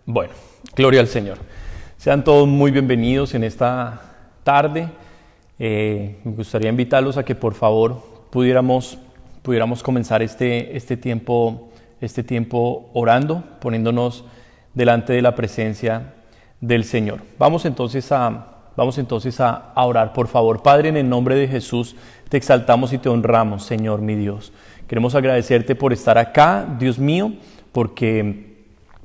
Bueno, gloria al Señor. Sean todos muy bienvenidos en esta tarde. Me gustaría invitarlos a que por favor pudiéramos comenzar este tiempo orando, poniéndonos delante de la presencia del Señor. Vamos entonces a orar, por favor. Padre, en el nombre de Jesús, te exaltamos y te honramos, Señor mi Dios. Queremos agradecerte por estar acá, Dios mío, porque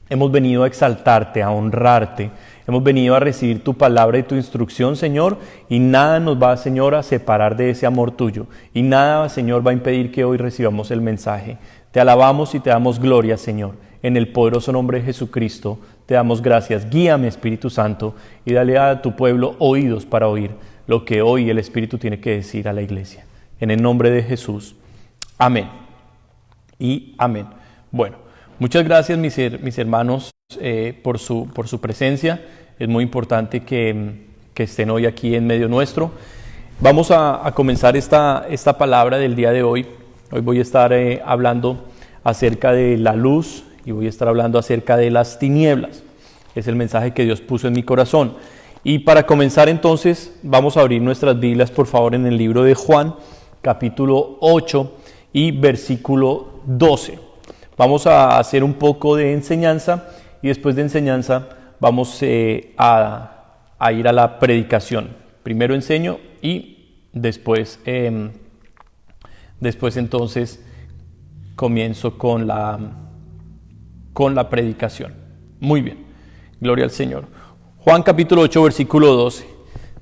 hemos venido a exaltarte, a honrarte. Hemos venido a recibir tu palabra y tu instrucción, Señor, y nada nos va, Señor, a separar de ese amor tuyo. Y nada, Señor, va a impedir que hoy recibamos el mensaje. Te alabamos y te damos gloria, Señor. En el poderoso nombre de Jesucristo, te damos gracias. Guíame, Espíritu Santo, y dale a tu pueblo oídos para oír lo que hoy el Espíritu tiene que decir a la iglesia. En el nombre de Jesús. Amén. Y amén. Bueno, muchas gracias mis hermanos por su presencia. Es muy importante que estén hoy aquí en medio nuestro. Vamos a comenzar esta palabra del día de hoy. Hoy voy a estar hablando acerca de la luz y voy a estar hablando acerca de las tinieblas. Es el mensaje que Dios puso en mi corazón. Y para comenzar entonces vamos a abrir nuestras Biblias por favor en el libro de Juan, capítulo 8 y versículo 12. Vamos a hacer un poco de enseñanza y después de enseñanza vamos a ir a la predicación. Primero enseño y después entonces comienzo con la predicación. Muy bien, gloria al Señor. Juan capítulo 8 versículo 12.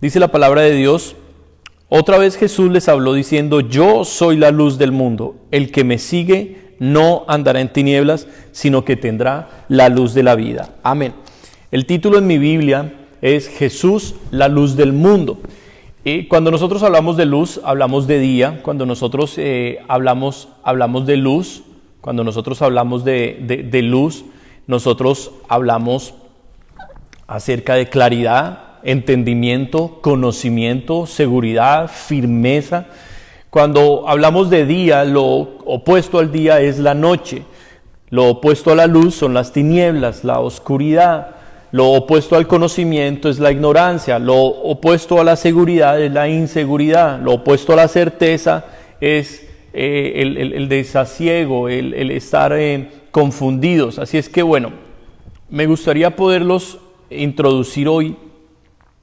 Dice la palabra de Dios: otra vez Jesús les habló diciendo: yo soy la luz del mundo. El que me sigue no andará en tinieblas, sino que tendrá la luz de la vida. Amén. El título en mi Biblia es Jesús, la luz del mundo. Y cuando nosotros hablamos de luz, hablamos de día. Cuando nosotros hablamos de luz, cuando nosotros hablamos de luz, nosotros hablamos acerca de claridad, entendimiento, conocimiento, seguridad, firmeza. Cuando hablamos de día, lo opuesto al día es la noche. Lo opuesto a la luz son las tinieblas, la oscuridad. Lo opuesto al conocimiento es la ignorancia. Lo opuesto a la seguridad es la inseguridad. Lo opuesto a la certeza es el desasiego, el estar confundidos. Así es que bueno, me gustaría poderlos introducir hoy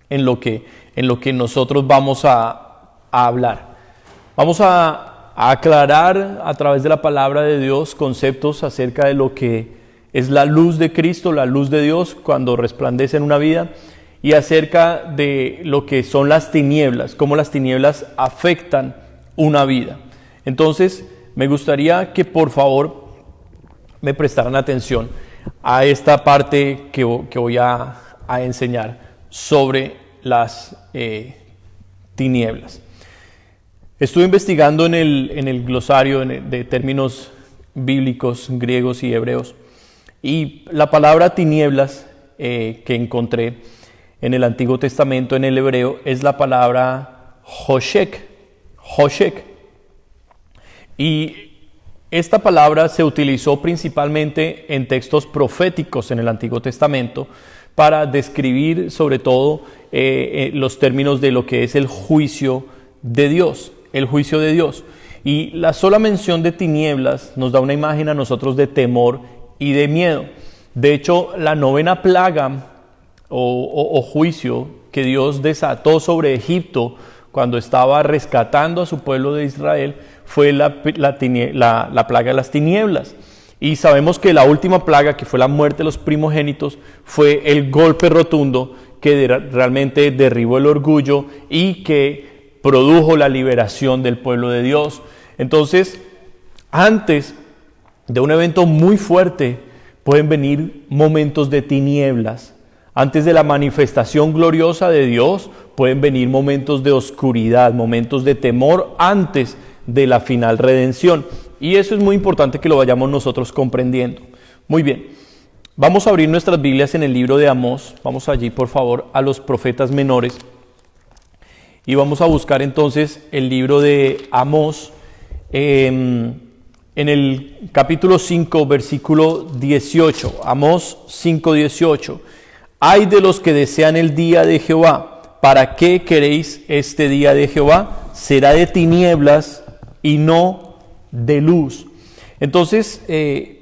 en lo que nosotros vamos a hablar. Vamos a aclarar a través de la palabra de Dios conceptos acerca de lo que es la luz de Cristo, la luz de Dios cuando resplandece en una vida, y acerca de lo que son las tinieblas, cómo las tinieblas afectan una vida. Entonces, me gustaría que por favor me prestaran atención a esta parte que voy a enseñar sobre las tinieblas. Estuve investigando en el glosario de términos bíblicos griegos y hebreos, y la palabra tinieblas que encontré en el Antiguo Testamento en el hebreo es la palabra hoshek. Y esta palabra se utilizó principalmente en textos proféticos en el Antiguo Testamento para describir sobre todo los términos de lo que es el juicio de Dios, Y la sola mención de tinieblas nos da una imagen a nosotros de temor y de miedo. De hecho, la novena plaga o juicio que Dios desató sobre Egipto cuando estaba rescatando a su pueblo de Israel fue la plaga de las tinieblas. Y sabemos que la última plaga, que fue la muerte de los primogénitos, fue el golpe rotundo que realmente derribó el orgullo y que produjo la liberación del pueblo de Dios. Entonces, antes de un evento muy fuerte, pueden venir momentos de tinieblas. Antes de la manifestación gloriosa de Dios, pueden venir momentos de oscuridad, momentos de temor antes de la final redención. Y eso es muy importante que lo vayamos nosotros comprendiendo. Muy bien, vamos a abrir nuestras Biblias en el libro de Amós. Vamos allí, por favor, a los profetas menores. Y vamos a buscar entonces el libro de Amós. en el capítulo 5, versículo 18, Amós 5, 18. Ay de los que desean el día de Jehová. ¿Para qué queréis este día de Jehová? Será de tinieblas y no de luz. Entonces,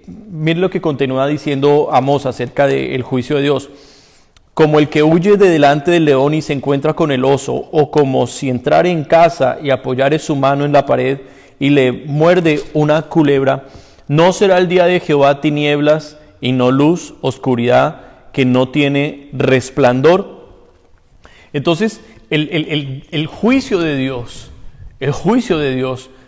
miren lo que continúa diciendo Amós acerca del juicio de Dios. Como el que huye de delante del león y se encuentra con el oso, o como si entrare en casa y apoyare su mano en la pared y le muerde una culebra, no será el día de Jehová tinieblas y no luz, oscuridad que no tiene resplandor. Entonces, el juicio de Dios,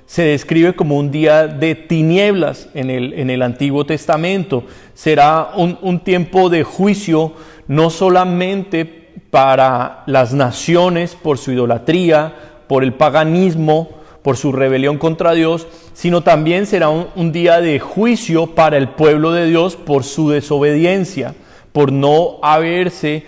se describe como un día de tinieblas en el Antiguo Testamento. Será un tiempo de juicio no solamente para las naciones por su idolatría, por el paganismo, por su rebelión contra Dios, sino también será un día de juicio para el pueblo de Dios por su desobediencia, por no haberse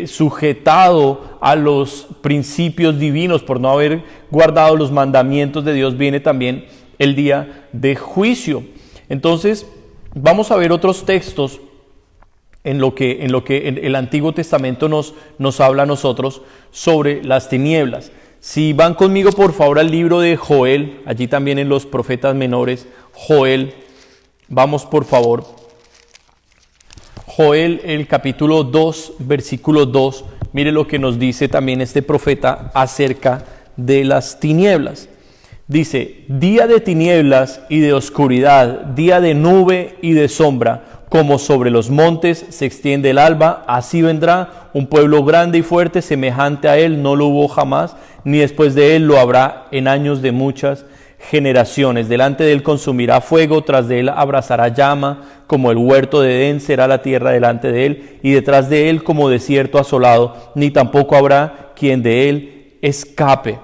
sujetado a los principios divinos, por no haber guardado los mandamientos de Dios. Viene también el día de juicio. Entonces, vamos a ver otros textos en lo que el Antiguo Testamento nos habla a nosotros sobre las tinieblas. Si van conmigo, por favor, al libro de Joel, allí también en los profetas menores, Joel, vamos por favor. Joel, el capítulo 2, versículo 2, mire lo que nos dice también este profeta acerca de las tinieblas. Dice: día de tinieblas y de oscuridad, día de nube y de sombra, como sobre los montes se extiende el alba, así vendrá un pueblo grande y fuerte, semejante a él no lo hubo jamás, ni después de él lo habrá en años de muchas generaciones. Delante de él consumirá fuego, tras de él abrazará llama, como el huerto de Edén será la tierra delante de él, y detrás de él como desierto asolado, ni tampoco habrá quien de él escape.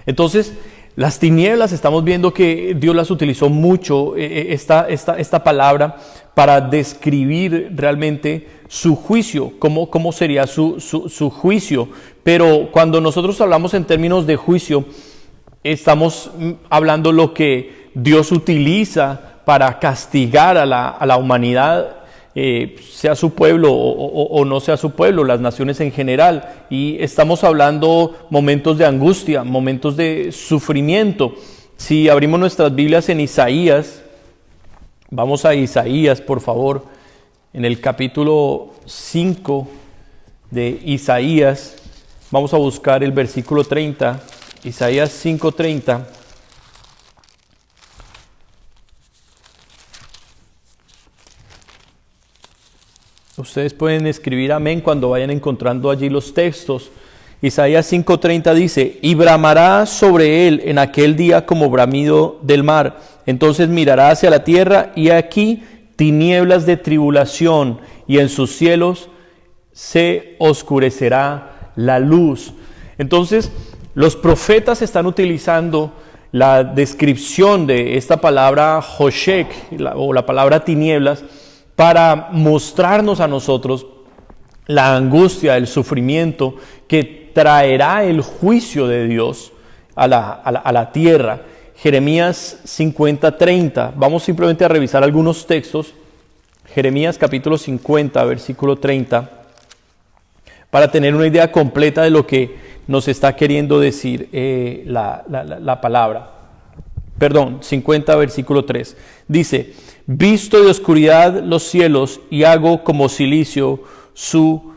Entonces, las tinieblas, estamos viendo que Dios las utilizó mucho, esta palabra, para describir realmente su juicio, cómo sería su juicio. Pero cuando nosotros hablamos en términos de juicio, estamos hablando lo que Dios utiliza para castigar a la humanidad, sea su pueblo o no sea su pueblo, las naciones en general. Y estamos hablando momentos de angustia, momentos de sufrimiento. Si abrimos nuestras Biblias en Isaías, vamos a Isaías, por favor, en el capítulo 5 de Isaías, vamos a buscar el versículo 30, Isaías 5:30. Ustedes pueden escribir amén cuando vayan encontrando allí los textos. Isaías 5:30 dice: y bramará sobre él en aquel día como bramido del mar. Entonces mirará hacia la tierra y aquí tinieblas de tribulación, y en sus cielos se oscurecerá la luz. Entonces, los profetas están utilizando la descripción de esta palabra Hoshek, o la palabra tinieblas, para mostrarnos a nosotros la angustia, el sufrimiento que traerá el juicio de Dios a la tierra. Jeremías 50:30. Vamos simplemente a revisar algunos textos. Jeremías capítulo 50, versículo 30, para tener una idea completa de lo que nos está queriendo decir la palabra. Perdón, 50, versículo 3. Dice: visto de oscuridad los cielos y hago como cilicio su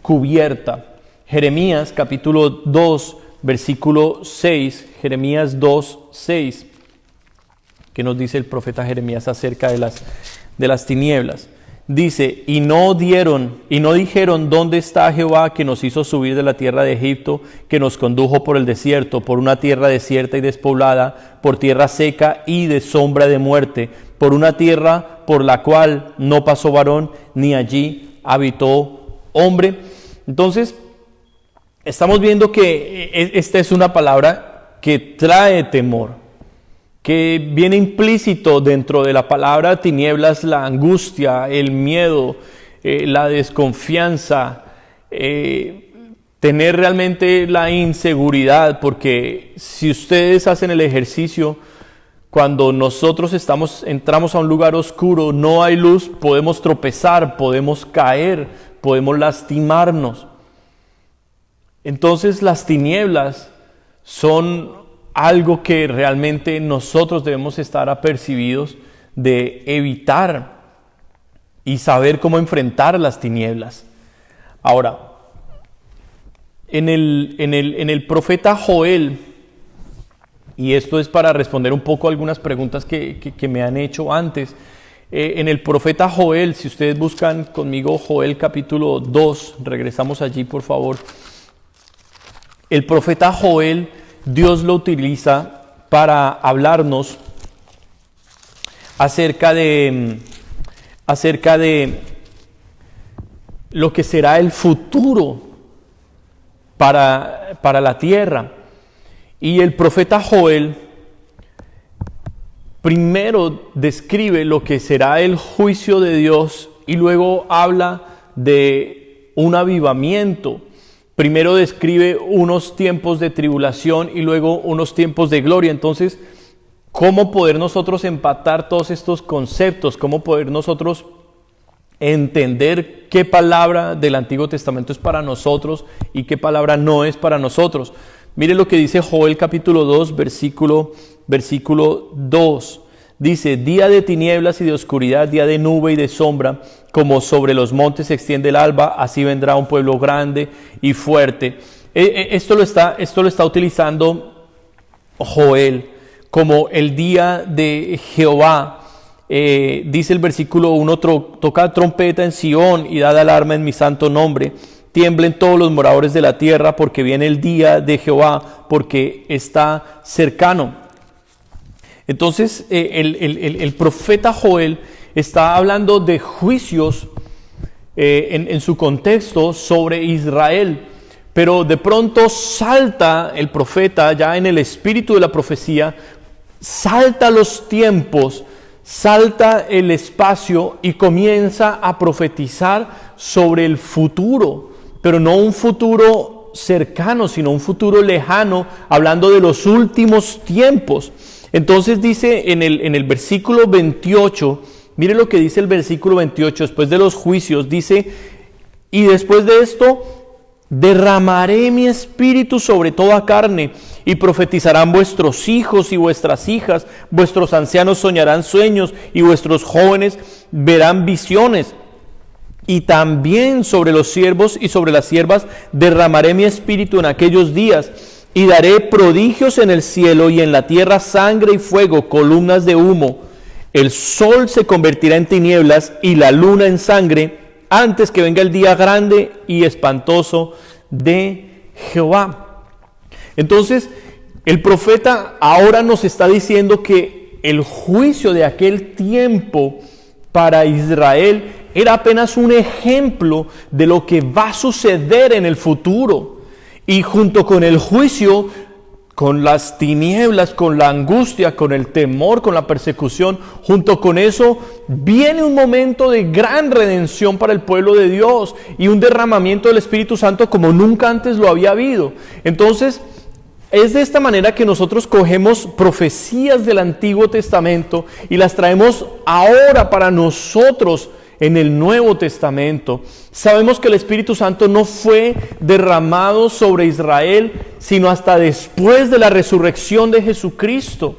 cubierta. Jeremías capítulo 2, versículo 6. Jeremías 2, 6. ¿Qué nos dice el profeta Jeremías acerca de las tinieblas? Dice: y no dijeron dónde está Jehová que nos hizo subir de la tierra de Egipto, que nos condujo por el desierto, por una tierra desierta y despoblada, por tierra seca y de sombra de muerte, por una tierra por la cual no pasó varón, ni allí habitó hombre. Entonces, estamos viendo que esta es una palabra que trae temor, que viene implícito dentro de la palabra tinieblas la angustia, el miedo, la desconfianza, tener realmente la inseguridad, porque si ustedes hacen el ejercicio, Cuando nosotros entramos a un lugar oscuro, no hay luz, podemos tropezar, podemos caer, podemos lastimarnos. Entonces las tinieblas son algo que realmente nosotros debemos estar apercibidos de evitar y saber cómo enfrentar las tinieblas. Ahora, en el profeta Joel, y esto es para responder un poco a algunas preguntas que me han hecho antes, en el profeta Joel, si ustedes buscan conmigo Joel capítulo 2, regresamos allí por favor. El profeta Joel, Dios lo utiliza para hablarnos acerca de lo que será el futuro para la tierra. Y el profeta Joel primero describe lo que será el juicio de Dios y luego habla de un avivamiento. Primero describe unos tiempos de tribulación y luego unos tiempos de gloria. Entonces, ¿cómo poder nosotros empatar todos estos conceptos? ¿Cómo poder nosotros entender qué palabra del Antiguo Testamento es para nosotros y qué palabra no es para nosotros? Mire lo que dice Joel capítulo 2, versículo 2. Dice: día de tinieblas y de oscuridad, día de nube y de sombra, como sobre los montes se extiende el alba, así vendrá un pueblo grande y fuerte. Esto lo está utilizando Joel como el día de Jehová. Dice el versículo 1, tocad trompeta en Sión y dad alarma en mi santo nombre. Tiemblen todos los moradores de la tierra, porque viene el día de Jehová, porque está cercano. Entonces el profeta Joel está hablando de juicios en su contexto sobre Israel, pero de pronto salta el profeta ya en el espíritu de la profecía, salta los tiempos, salta el espacio y comienza a profetizar sobre el futuro, pero no un futuro cercano, sino un futuro lejano, hablando de los últimos tiempos. Entonces dice en el versículo 28, mire lo que dice el versículo 28, después de los juicios, dice: y después de esto, derramaré mi espíritu sobre toda carne, y profetizarán vuestros hijos y vuestras hijas, vuestros ancianos soñarán sueños, y vuestros jóvenes verán visiones. Y también sobre los siervos y sobre las siervas derramaré mi espíritu en aquellos días, y daré prodigios en el cielo y en la tierra, sangre y fuego, columnas de humo. El sol se convertirá en tinieblas y la luna en sangre, antes que venga el día grande y espantoso de Jehová. Entonces, el profeta ahora nos está diciendo que el juicio de aquel tiempo para Israel era apenas un ejemplo de lo que va a suceder en el futuro. Y junto con el juicio, con las tinieblas, con la angustia, con el temor, con la persecución, junto con eso viene un momento de gran redención para el pueblo de Dios y un derramamiento del Espíritu Santo como nunca antes lo había habido. Entonces, es de esta manera que nosotros cogemos profecías del Antiguo Testamento y las traemos ahora para nosotros en el Nuevo Testamento. Sabemos que el Espíritu Santo no fue derramado sobre Israel sino hasta después de la resurrección de Jesucristo.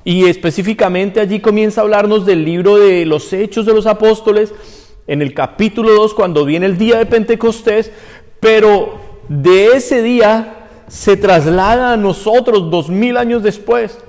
Y específicamente allí comienza a hablarnos del libro de los Hechos de los Apóstoles, en el capítulo 2, cuando viene el día de Pentecostés, pero de ese día se traslada a nosotros 2000 años después.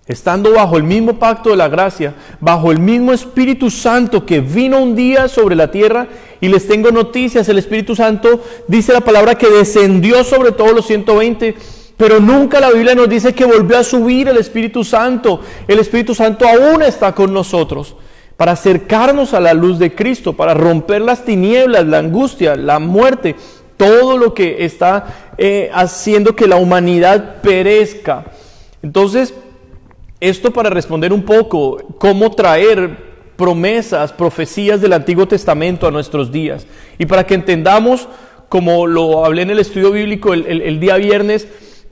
Estando bajo el mismo pacto de la gracia, bajo el mismo Espíritu Santo que vino un día sobre la tierra, y les tengo noticias, el Espíritu Santo dice la palabra que descendió sobre todos los 120, pero nunca la Biblia nos dice que volvió a subir el Espíritu Santo. El Espíritu Santo aún está con nosotros para acercarnos a la luz de Cristo, para romper las tinieblas, la angustia, la muerte, todo lo que está haciendo que la humanidad perezca. Entonces, esto para responder un poco cómo traer promesas, profecías del Antiguo Testamento a nuestros días. Y para que entendamos, como lo hablé en el estudio bíblico el día viernes,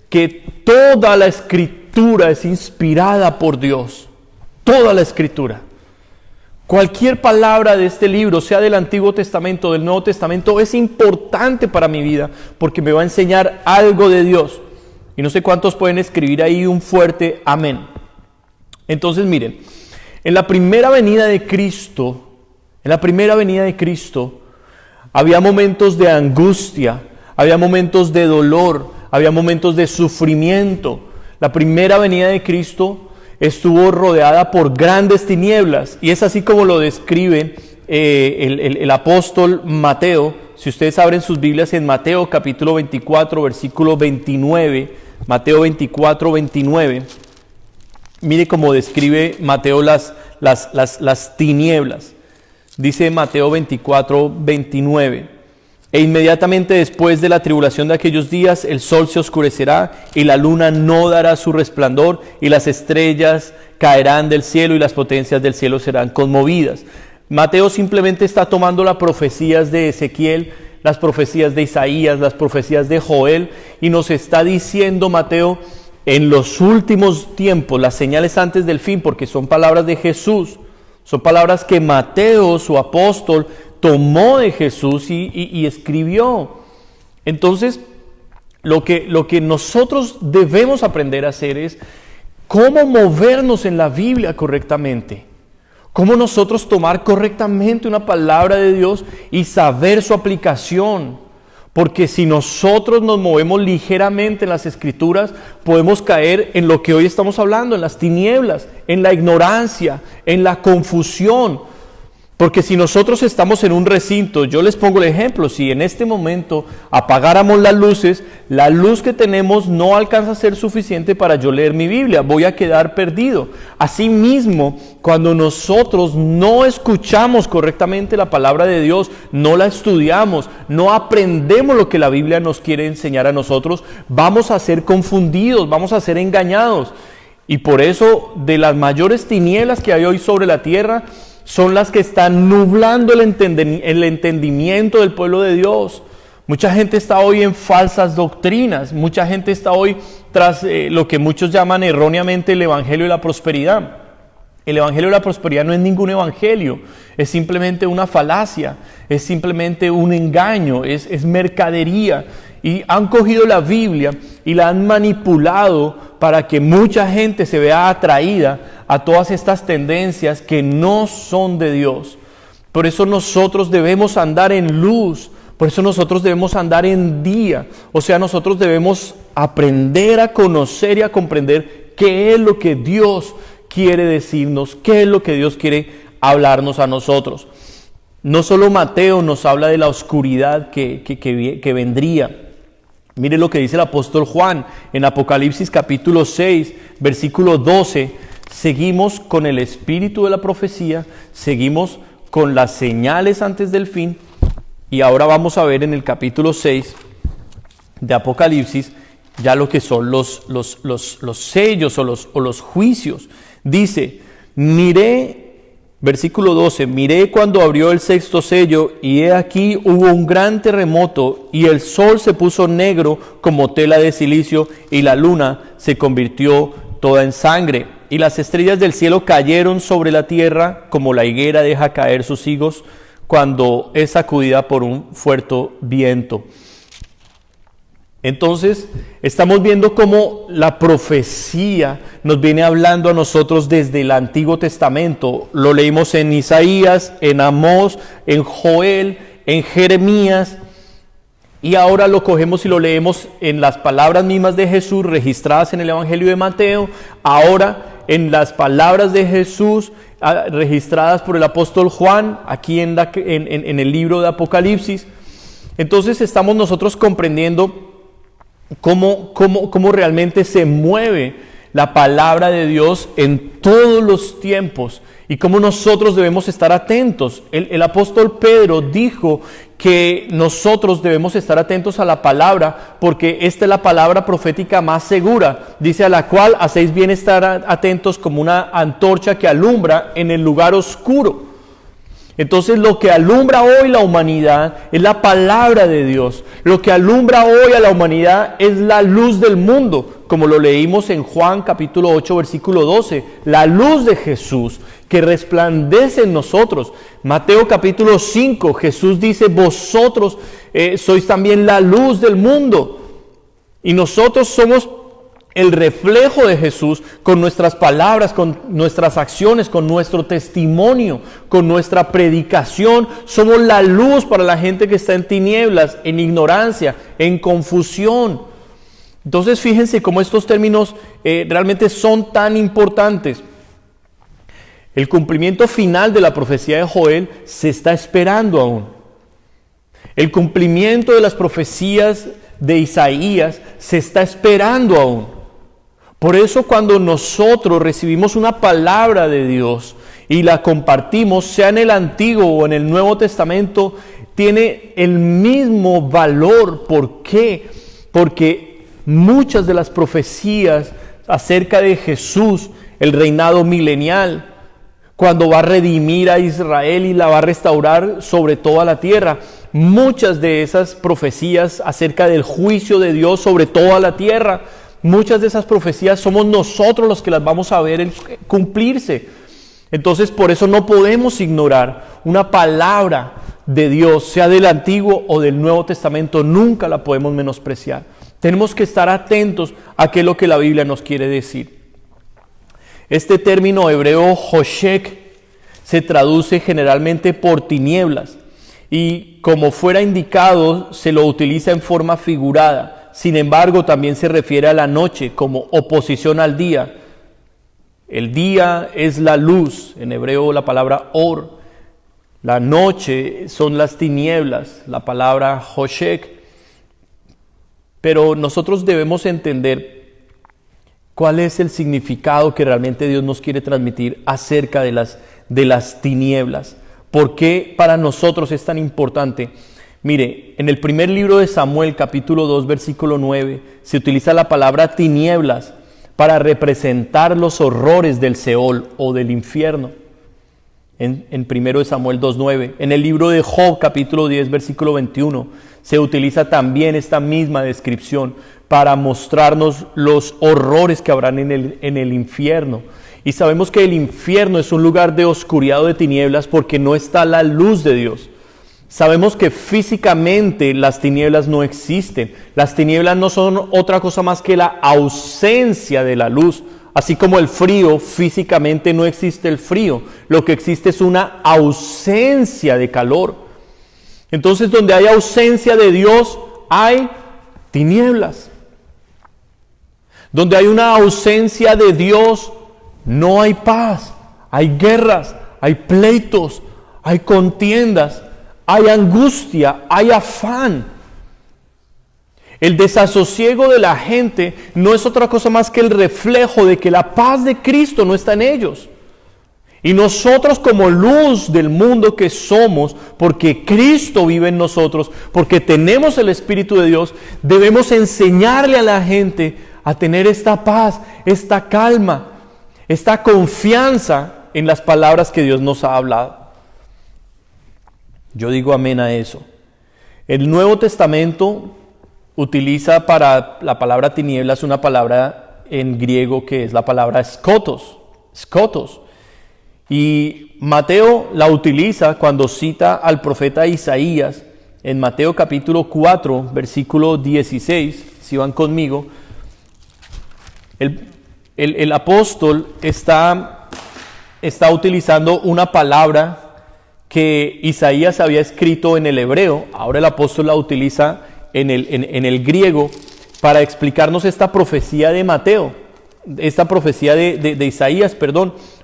que toda la Escritura Escritura es inspirada por Dios. Toda la Escritura. Cualquier palabra de este libro, sea del Antiguo Testamento o del Nuevo Testamento, es importante para mi vida porque me va a enseñar algo de Dios. Y no sé cuántos pueden escribir ahí un fuerte amén. Entonces miren, en la primera venida de Cristo, había momentos de angustia, había momentos de dolor, había momentos de sufrimiento. La primera venida de Cristo estuvo rodeada por grandes tinieblas, y es así como lo describe el apóstol Mateo. Si ustedes abren sus Biblias en Mateo capítulo 24, versículo 29, Mateo 24, 29, mire cómo describe Mateo las tinieblas. Dice Mateo 24, 29, e inmediatamente después de la tribulación de aquellos días, el sol se oscurecerá y la luna no dará su resplandor y las estrellas caerán del cielo y las potencias del cielo serán conmovidas. Mateo simplemente está tomando las profecías de Ezequiel, las profecías de Isaías, las profecías de Joel, y nos está diciendo Mateo, en los últimos tiempos, las señales antes del fin, porque son palabras de Jesús, son palabras que Mateo, su apóstol, tomó de Jesús y escribió. Entonces, lo que nosotros debemos aprender a hacer es cómo movernos en la Biblia correctamente. Cómo nosotros tomar correctamente una palabra de Dios y saber su aplicación. Porque si nosotros nos movemos ligeramente en las Escrituras, podemos caer en lo que hoy estamos hablando, en las tinieblas, en la ignorancia, en la confusión. Porque si nosotros estamos en un recinto, yo les pongo el ejemplo, si en este momento apagáramos las luces, la luz que tenemos no alcanza a ser suficiente para yo leer mi Biblia, voy a quedar perdido. Asimismo, cuando nosotros no escuchamos correctamente la palabra de Dios, no la estudiamos, no aprendemos lo que la Biblia nos quiere enseñar a nosotros, vamos a ser confundidos, vamos a ser engañados. Y por eso, de las mayores tinieblas que hay hoy sobre la tierra, son las que están nublando el entendimiento del pueblo de Dios. Mucha gente está hoy en falsas doctrinas, mucha gente está hoy tras lo que muchos llaman erróneamente el evangelio de la prosperidad. El evangelio de la prosperidad no es ningún evangelio, es simplemente una falacia, es simplemente un engaño, es mercadería. Y han cogido la Biblia y la han manipulado para que mucha gente se vea atraída a todas estas tendencias que no son de Dios. Por eso nosotros debemos andar en luz, por eso nosotros debemos andar en día. O sea, nosotros debemos aprender a conocer y a comprender qué es lo que Dios quiere decirnos, qué es lo que Dios quiere hablarnos a nosotros. No solo Mateo nos habla de la oscuridad que vendría. Mire lo que dice el apóstol Juan en Apocalipsis capítulo 6, versículo 12. Seguimos con el espíritu de la profecía, seguimos con las señales antes del fin, y ahora vamos a ver en el capítulo 6 de Apocalipsis ya lo que son los sellos o los juicios. Dice, versículo 12, miré cuando abrió el sexto sello, y he aquí hubo un gran terremoto, y el sol se puso negro como tela de silicio, y la luna se convirtió toda en sangre, y las estrellas del cielo cayeron sobre la tierra, como la higuera deja caer sus higos cuando es sacudida por un fuerte viento. Entonces, estamos viendo cómo la profecía nos viene hablando a nosotros desde el Antiguo Testamento. Lo leímos en Isaías, en Amós, en Joel, en Jeremías, y ahora lo cogemos y lo leemos en las palabras mismas de Jesús registradas en el Evangelio de Mateo, ahora en las palabras de Jesús registradas por el apóstol Juan, aquí en el libro de Apocalipsis. Entonces estamos nosotros comprendiendo cómo realmente se mueve la palabra de Dios en todos los tiempos y cómo nosotros debemos estar atentos. El apóstol Pedro dijo que nosotros debemos estar atentos a la palabra porque esta es la palabra profética más segura. Dice, a la cual hacéis bien estar atentos como una antorcha que alumbra en el lugar oscuro. Entonces lo que alumbra hoy la humanidad es la palabra de Dios. Lo que alumbra hoy a la humanidad es la luz del mundo, como lo leímos en Juan capítulo 8 versículo 12. La luz de Jesús que resplandece en nosotros. Mateo capítulo 5, Jesús dice, vosotros sois también la luz del mundo. Y nosotros somos el reflejo de Jesús con nuestras palabras, con nuestras acciones, con nuestro testimonio, con nuestra predicación. Somos la luz para la gente que está en tinieblas, en ignorancia, en confusión. Entonces fíjense cómo estos términos realmente son tan importantes. El cumplimiento final de la profecía de Joel se está esperando aún. El cumplimiento de las profecías de Isaías se está esperando aún. Por eso cuando nosotros recibimos una palabra de Dios y la compartimos, sea en el Antiguo o en el Nuevo Testamento, tiene el mismo valor. ¿Por qué? Porque muchas de las profecías acerca de Jesús, el reinado milenial, cuando va a redimir a Israel y la va a restaurar sobre toda la tierra, muchas de esas profecías acerca del juicio de Dios sobre toda la tierra, muchas de esas profecías somos nosotros los que las vamos a ver cumplirse. Entonces por eso no podemos ignorar una palabra de Dios, sea del Antiguo o del Nuevo Testamento, nunca la podemos menospreciar. Tenemos que estar atentos a qué es lo que la Biblia nos quiere decir. Este término hebreo Hoshek se traduce generalmente por tinieblas y como fuera indicado se lo utiliza en forma figurada. Sin embargo, también se refiere a la noche como oposición al día. El día es la luz, en hebreo la palabra or. La noche son las tinieblas, la palabra Hoshek. Pero nosotros debemos entender cuál es el significado que realmente Dios nos quiere transmitir acerca de las tinieblas. ¿Por qué para nosotros es tan importante? Mire, en el primer libro de Samuel, capítulo 2, versículo 9, se utiliza la palabra tinieblas para representar los horrores del Seol o del infierno. En primero de Samuel 2:9. En el libro de Job, capítulo 10, versículo 21, se utiliza también esta misma descripción para mostrarnos los horrores que habrán en el infierno. Y sabemos que el infierno es un lugar de oscuridad o de tinieblas porque no está la luz de Dios. Sabemos que físicamente las tinieblas no existen. Las tinieblas no son otra cosa más que la ausencia de la luz. Así como el frío, físicamente no existe el frío. Lo que existe es una ausencia de calor. Entonces, donde hay ausencia de Dios, hay tinieblas. Donde hay una ausencia de Dios, no hay paz. Hay guerras, hay pleitos, hay contiendas, hay angustia, hay afán. El desasosiego de la gente no es otra cosa más que el reflejo de que la paz de Cristo no está en ellos. Y nosotros como luz del mundo que somos, porque Cristo vive en nosotros, porque tenemos el Espíritu de Dios, debemos enseñarle a la gente a tener esta paz, esta calma, esta confianza en las palabras que Dios nos ha hablado. Yo digo amén a eso. El Nuevo Testamento utiliza para la palabra tinieblas una palabra en griego que es la palabra skotos. Y Mateo la utiliza cuando cita al profeta Isaías en Mateo capítulo 4, versículo 16. Si van conmigo, el apóstol está utilizando una palabra que Isaías había escrito en el hebreo. Ahora el apóstol la utiliza en el griego para explicarnos esta profecía de Mateo, esta profecía de Isaías,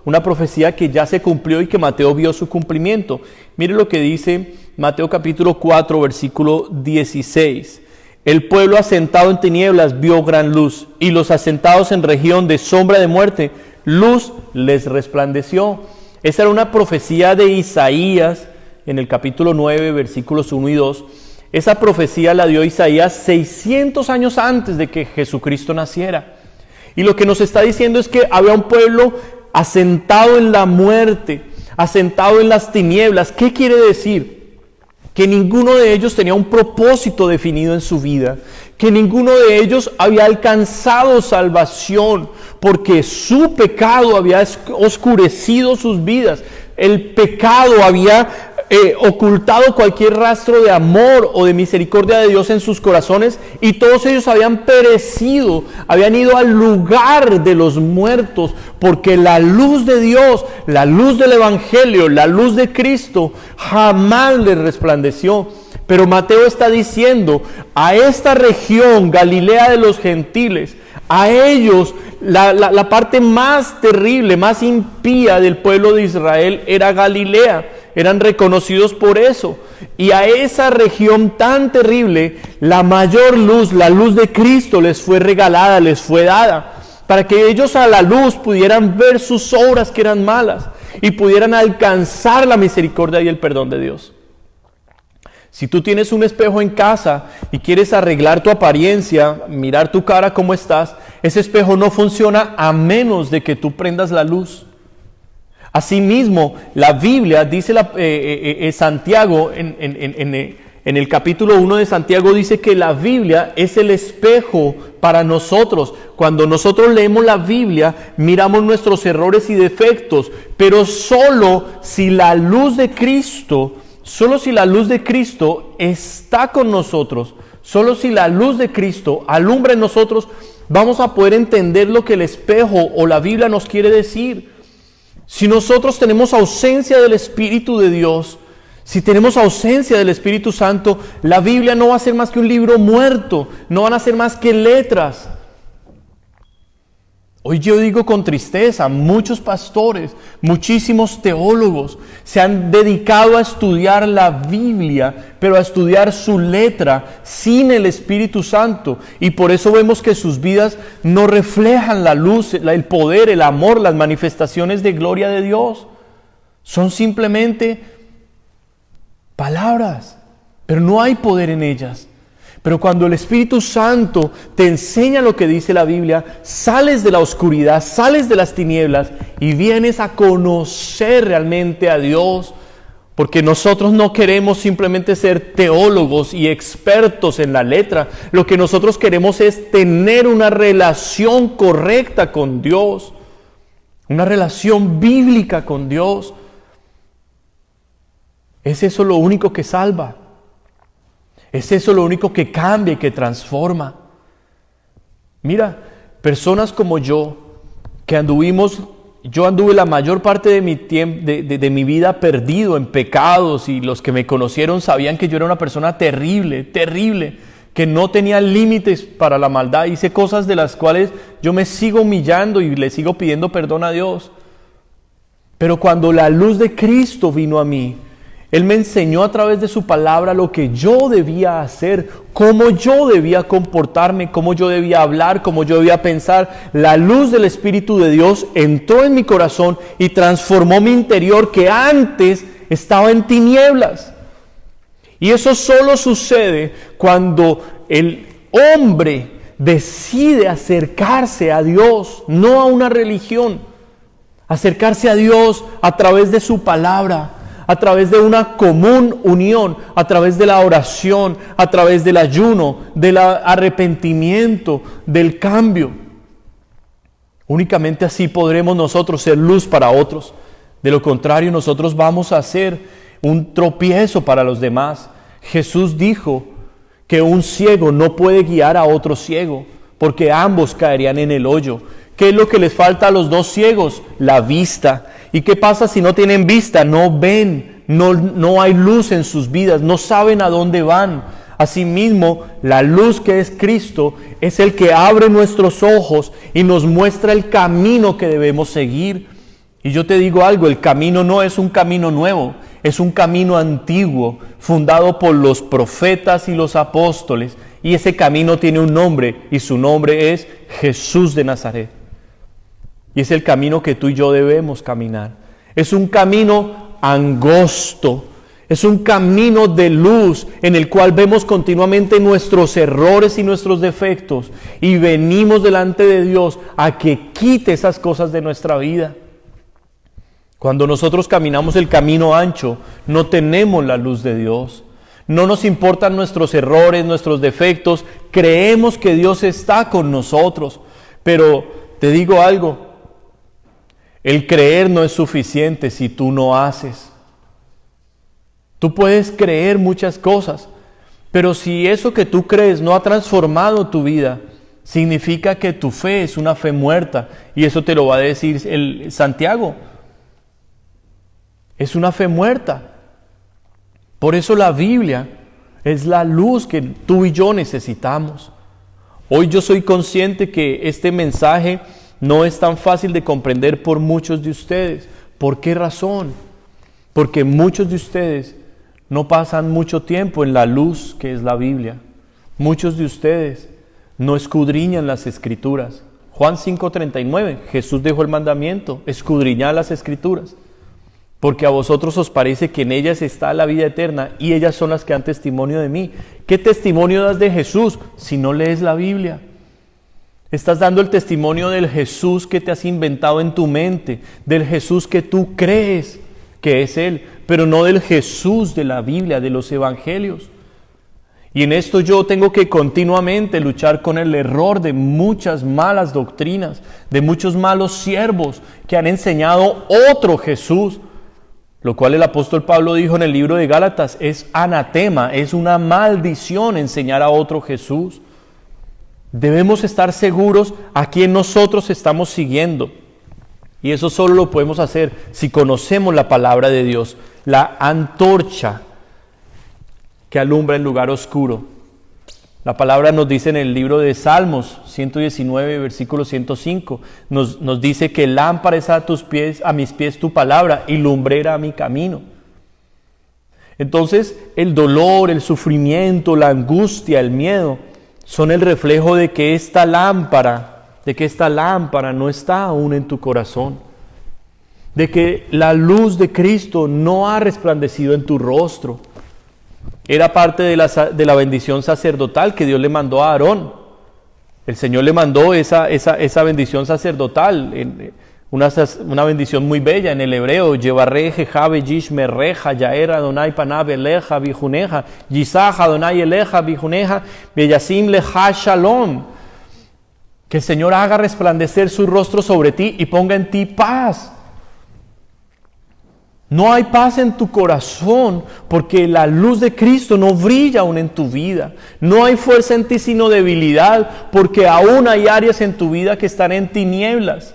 una profecía que ya se cumplió y que Mateo vio su cumplimiento. Mire lo que dice Mateo capítulo 4, versículo 16. El pueblo asentado en tinieblas vio gran luz, y los asentados en región de sombra de muerte, luz les resplandeció. Esa era una profecía de Isaías en el capítulo 9, versículos 1 y 2. Esa profecía la dio Isaías 600 años antes de que Jesucristo naciera. Y lo que nos está diciendo es que había un pueblo asentado en la muerte, asentado en las tinieblas. ¿Qué quiere decir? Que ninguno de ellos tenía un propósito definido en su vida, que ninguno de ellos había alcanzado salvación, porque su pecado había oscurecido sus vidas. El pecado había ocultado cualquier rastro de amor o de misericordia de Dios en sus corazones, y todos ellos habían perecido, habían ido al lugar de los muertos, porque la luz de Dios, la luz del Evangelio, la luz de Cristo jamás les resplandeció. Pero Mateo está diciendo a esta región, Galilea de los gentiles, a ellos la parte más terrible, más impía del pueblo de Israel era Galilea. Eran reconocidos por eso. Y a esa región tan terrible, la mayor luz, la luz de Cristo les fue regalada, les fue dada, para que ellos a la luz pudieran ver sus obras que eran malas y pudieran alcanzar la misericordia y el perdón de Dios. Si tú tienes un espejo en casa y quieres arreglar tu apariencia, mirar tu cara cómo estás, ese espejo no funciona a menos de que tú prendas la luz. Asimismo, la Biblia, dice Santiago, en el capítulo 1 de Santiago, dice que la Biblia es el espejo para nosotros. Cuando nosotros leemos la Biblia, miramos nuestros errores y defectos, pero solo si la luz de Cristo está con nosotros, solo si la luz de Cristo alumbra en nosotros, vamos a poder entender lo que el espejo o la Biblia nos quiere decir. Si nosotros tenemos ausencia del Espíritu de Dios, si tenemos ausencia del Espíritu Santo, la Biblia no va a ser más que un libro muerto, no van a ser más que letras. Hoy yo digo con tristeza, muchos pastores, muchísimos teólogos se han dedicado a estudiar la Biblia, pero a estudiar su letra sin el Espíritu Santo. Y por eso vemos que sus vidas no reflejan la luz, el poder, el amor, las manifestaciones de gloria de Dios. Son simplemente palabras, pero no hay poder en ellas. Pero cuando el Espíritu Santo te enseña lo que dice la Biblia, sales de la oscuridad, sales de las tinieblas y vienes a conocer realmente a Dios. Porque nosotros no queremos simplemente ser teólogos y expertos en la letra. Lo que nosotros queremos es tener una relación correcta con Dios, una relación bíblica con Dios. ¿Es eso lo único que salva? ¿Es eso lo único que cambia y que transforma? Mira, personas como yo, yo anduve la mayor parte de mi tiempo, de mi vida perdido en pecados, y los que me conocieron sabían que yo era una persona terrible, terrible, que no tenía límites para la maldad. Hice cosas de las cuales yo me sigo humillando y le sigo pidiendo perdón a Dios. Pero cuando la luz de Cristo vino a mí, Él me enseñó a través de su palabra lo que yo debía hacer, cómo yo debía comportarme, cómo yo debía hablar, cómo yo debía pensar. La luz del Espíritu de Dios entró en mi corazón y transformó mi interior, que antes estaba en tinieblas. Y eso solo sucede cuando el hombre decide acercarse a Dios, no a una religión. Acercarse a Dios a través de su palabra, a través de una común unión, a través de la oración, a través del ayuno, del arrepentimiento, del cambio. Únicamente así podremos nosotros ser luz para otros. De lo contrario, nosotros vamos a ser un tropiezo para los demás. Jesús dijo que un ciego no puede guiar a otro ciego, porque ambos caerían en el hoyo. ¿Qué es lo que les falta a los dos ciegos? La vista. ¿Y qué pasa si no tienen vista? No ven, no hay luz en sus vidas, no saben a dónde van. Asimismo, la luz que es Cristo es el que abre nuestros ojos y nos muestra el camino que debemos seguir. Y yo te digo algo, el camino no es un camino nuevo, es un camino antiguo, fundado por los profetas y los apóstoles. Y ese camino tiene un nombre, y su nombre es Jesús de Nazaret. Y es el camino que tú y yo debemos caminar. Es un camino angosto, es un camino de luz en el cual vemos continuamente nuestros errores y nuestros defectos y venimos delante de Dios a que quite esas cosas de nuestra vida. Cuando nosotros caminamos el camino ancho, no tenemos la luz de Dios. No nos importan nuestros errores, nuestros defectos. Creemos que Dios está con nosotros. Pero te digo algo, el creer no es suficiente si tú no haces. Tú puedes creer muchas cosas, pero si eso que tú crees no ha transformado tu vida, significa que tu fe es una fe muerta. Y eso te lo va a decir Santiago. Es una fe muerta. Por eso la Biblia es la luz que tú y yo necesitamos. Hoy yo soy consciente que este mensaje no es tan fácil de comprender por muchos de ustedes. ¿Por qué razón? Porque muchos de ustedes no pasan mucho tiempo en la luz que es la Biblia. Muchos de ustedes no escudriñan las Escrituras. Juan 5:39, Jesús dejó el mandamiento, escudriñad las Escrituras, porque a vosotros os parece que en ellas está la vida eterna, y ellas son las que dan testimonio de mí. ¿Qué testimonio das de Jesús si no lees la Biblia? Estás dando el testimonio del Jesús que te has inventado en tu mente, del Jesús que tú crees que es Él, pero no del Jesús de la Biblia, de los Evangelios. Y en esto yo tengo que continuamente luchar con el error de muchas malas doctrinas, de muchos malos siervos que han enseñado otro Jesús, lo cual el apóstol Pablo dijo en el libro de Gálatas, es anatema, es una maldición enseñar a otro Jesús. Debemos estar seguros a quién nosotros estamos siguiendo. Y eso solo lo podemos hacer si conocemos la palabra de Dios, la antorcha que alumbra el lugar oscuro. La palabra nos dice en el libro de Salmos 119, versículo 105, nos dice que lámpara es a mis pies tu palabra y lumbrera a mi camino. Entonces, el dolor, el sufrimiento, la angustia, el miedo, son el reflejo de que esta lámpara no está aún en tu corazón, de que la luz de Cristo no ha resplandecido en tu rostro. Era parte de la bendición sacerdotal que Dios le mandó a Aarón. El Señor le mandó esa bendición sacerdotal, una bendición muy bella en el hebreo. Yevareje, Jabe, Yish, Merreja, Yaer, Adonai, Panav, Eleja, Bijuneja, Yisaj, Adonai, Eleja, Bijuneja, Beyasim, Leja, Shalom. Que el Señor haga resplandecer su rostro sobre ti y ponga en ti paz. No hay paz en tu corazón porque la luz de Cristo no brilla aún en tu vida. No hay fuerza en ti sino debilidad porque aún hay áreas en tu vida que están en tinieblas.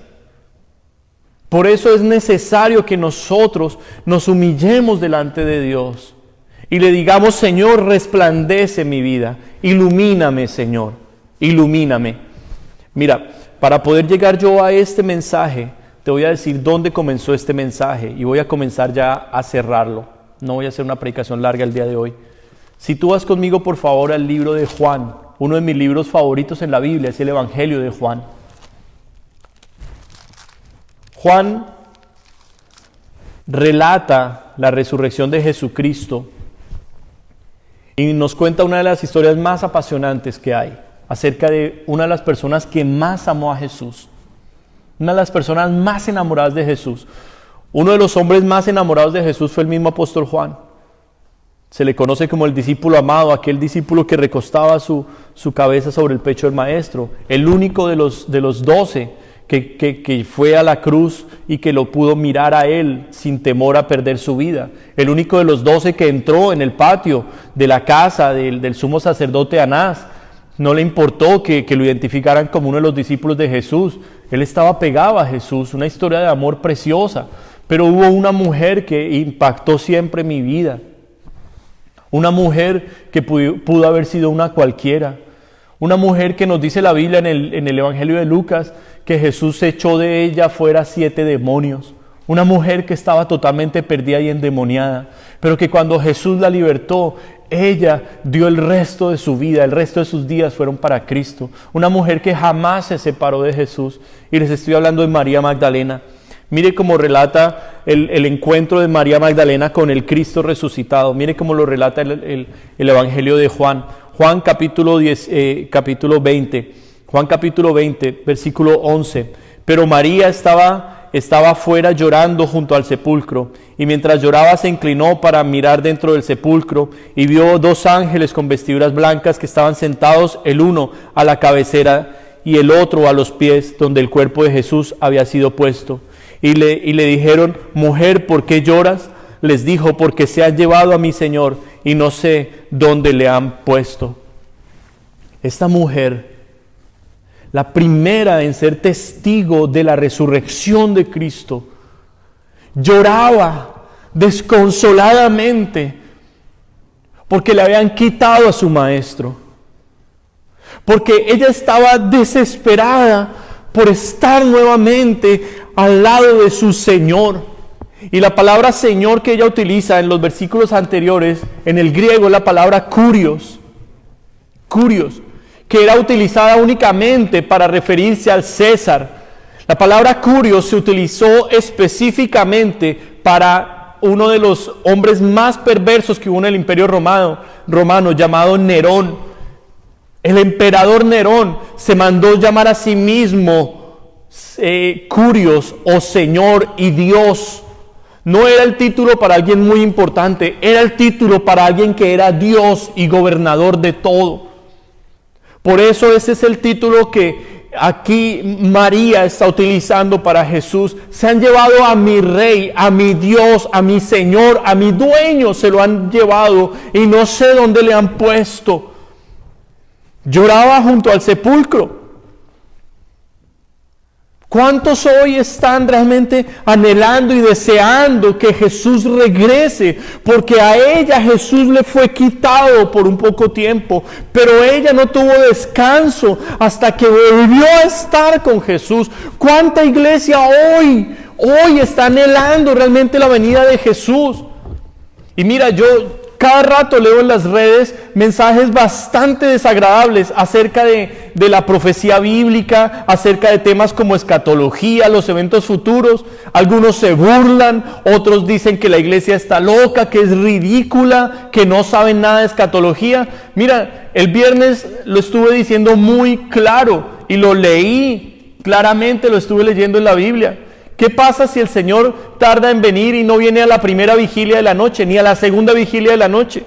Por eso es necesario que nosotros nos humillemos delante de Dios y le digamos, Señor, resplandece mi vida. Ilumíname, Señor, ilumíname. Mira, para poder llegar yo a este mensaje, te voy a decir dónde comenzó este mensaje y voy a comenzar ya a cerrarlo. No voy a hacer una predicación larga el día de hoy. Si tú vas conmigo, por favor, al libro de Juan, uno de mis libros favoritos en la Biblia es el Evangelio de Juan. Juan relata la resurrección de Jesucristo y nos cuenta una de las historias más apasionantes que hay acerca de una de las personas que más amó a Jesús. Una de las personas más enamoradas de Jesús. Uno de los hombres más enamorados de Jesús fue el mismo apóstol Juan. Se le conoce como el discípulo amado, aquel discípulo que recostaba su cabeza sobre el pecho del maestro. El único de los 12 que fue a la cruz y que lo pudo mirar a él sin temor a perder su vida. El único de los 12 que entró en el patio de la casa del sumo sacerdote Anás. No le importó que lo identificaran como uno de los discípulos de Jesús. Él estaba pegado a Jesús, una historia de amor preciosa. Pero hubo una mujer que impactó siempre mi vida. Una mujer que pudo haber sido una cualquiera. Una mujer que nos dice la Biblia en el Evangelio de Lucas que Jesús echó de ella fuera 7 demonios. Una mujer que estaba totalmente perdida y endemoniada. Pero que cuando Jesús la libertó, ella dio el resto de su vida, el resto de sus días fueron para Cristo. Una mujer que jamás se separó de Jesús. Y les estoy hablando de María Magdalena. Mire cómo relata el encuentro de María Magdalena con el Cristo resucitado. Mire cómo lo relata el Evangelio de Juan. Juan capítulo 20, versículo 11. Pero María estaba estaba afuera llorando junto al sepulcro, y mientras lloraba se inclinó para mirar dentro del sepulcro, y vio 2 ángeles con vestiduras blancas que estaban sentados, el uno a la cabecera y el otro a los pies, donde el cuerpo de Jesús había sido puesto. Y le dijeron: mujer, ¿por qué lloras? Les dijo: porque se han llevado a mi Señor, y no sé dónde le han puesto. Esta mujer, la primera en ser testigo de la resurrección de Cristo, lloraba desconsoladamente porque le habían quitado a su maestro, porque ella estaba desesperada por estar nuevamente al lado de su Señor. Y la palabra Señor que ella utiliza en los versículos anteriores, en el griego, es la palabra kurios, que era utilizada únicamente para referirse al César. La palabra kurios se utilizó específicamente para uno de los hombres más perversos que hubo en el Imperio romano llamado Nerón. El emperador Nerón se mandó llamar a sí mismo Kurios, o Señor y Dios. No era el título para alguien muy importante, era el título para alguien que era Dios y gobernador de todo. Por eso ese es el título que aquí María está utilizando para Jesús. Se han llevado a mi Rey, a mi Dios, a mi Señor, a mi dueño, se lo han llevado y no sé dónde le han puesto. Lloraba junto al sepulcro. ¿Cuántos hoy están realmente anhelando y deseando que Jesús regrese? Porque a ella Jesús le fue quitado por un poco tiempo, pero ella no tuvo descanso hasta que volvió a estar con Jesús. ¿Cuánta iglesia hoy está anhelando realmente la venida de Jesús? Y mira, yo cada rato leo en las redes mensajes bastante desagradables acerca de la profecía bíblica, acerca de temas como escatología, los eventos futuros. Algunos se burlan, otros dicen que la iglesia está loca, que es ridícula, que no saben nada de escatología. Mira, el viernes lo estuve diciendo muy claro y lo leí claramente, lo estuve leyendo en la Biblia. ¿Qué pasa si el Señor tarda en venir y no viene a la primera vigilia de la noche, ni a la segunda vigilia de la noche?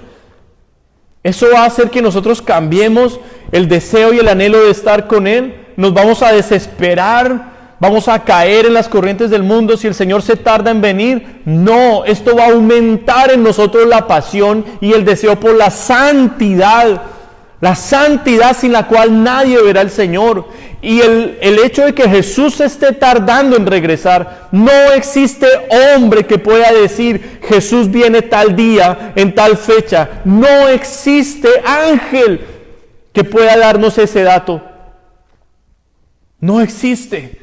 Eso va a hacer que nosotros cambiemos el deseo y el anhelo de estar con Él. Nos vamos a desesperar, vamos a caer en las corrientes del mundo si el Señor se tarda en venir. No, esto va a aumentar en nosotros la pasión y el deseo por la santidad sin la cual nadie verá al Señor. Y el hecho de que Jesús esté tardando en regresar, no existe hombre que pueda decir Jesús viene tal día, en tal fecha. No existe ángel que pueda darnos ese dato. No existe.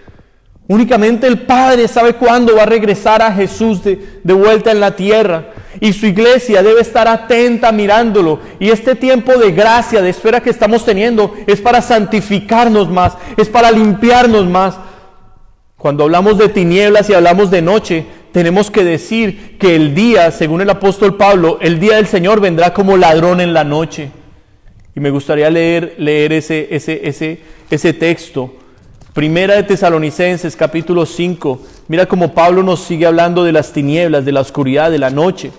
Únicamente el Padre sabe cuándo va a regresar a Jesús de vuelta en la tierra. Y su iglesia debe estar atenta mirándolo. Y este tiempo de gracia, de espera que estamos teniendo, es para santificarnos más, es para limpiarnos más. Cuando hablamos de tinieblas y hablamos de noche, tenemos que decir que el día, según el apóstol Pablo, el día del Señor vendrá como ladrón en la noche. Y me gustaría leer ese texto. Primera de Tesalonicenses, capítulo 5. Mira cómo Pablo nos sigue hablando de las tinieblas, de la oscuridad, de la noche.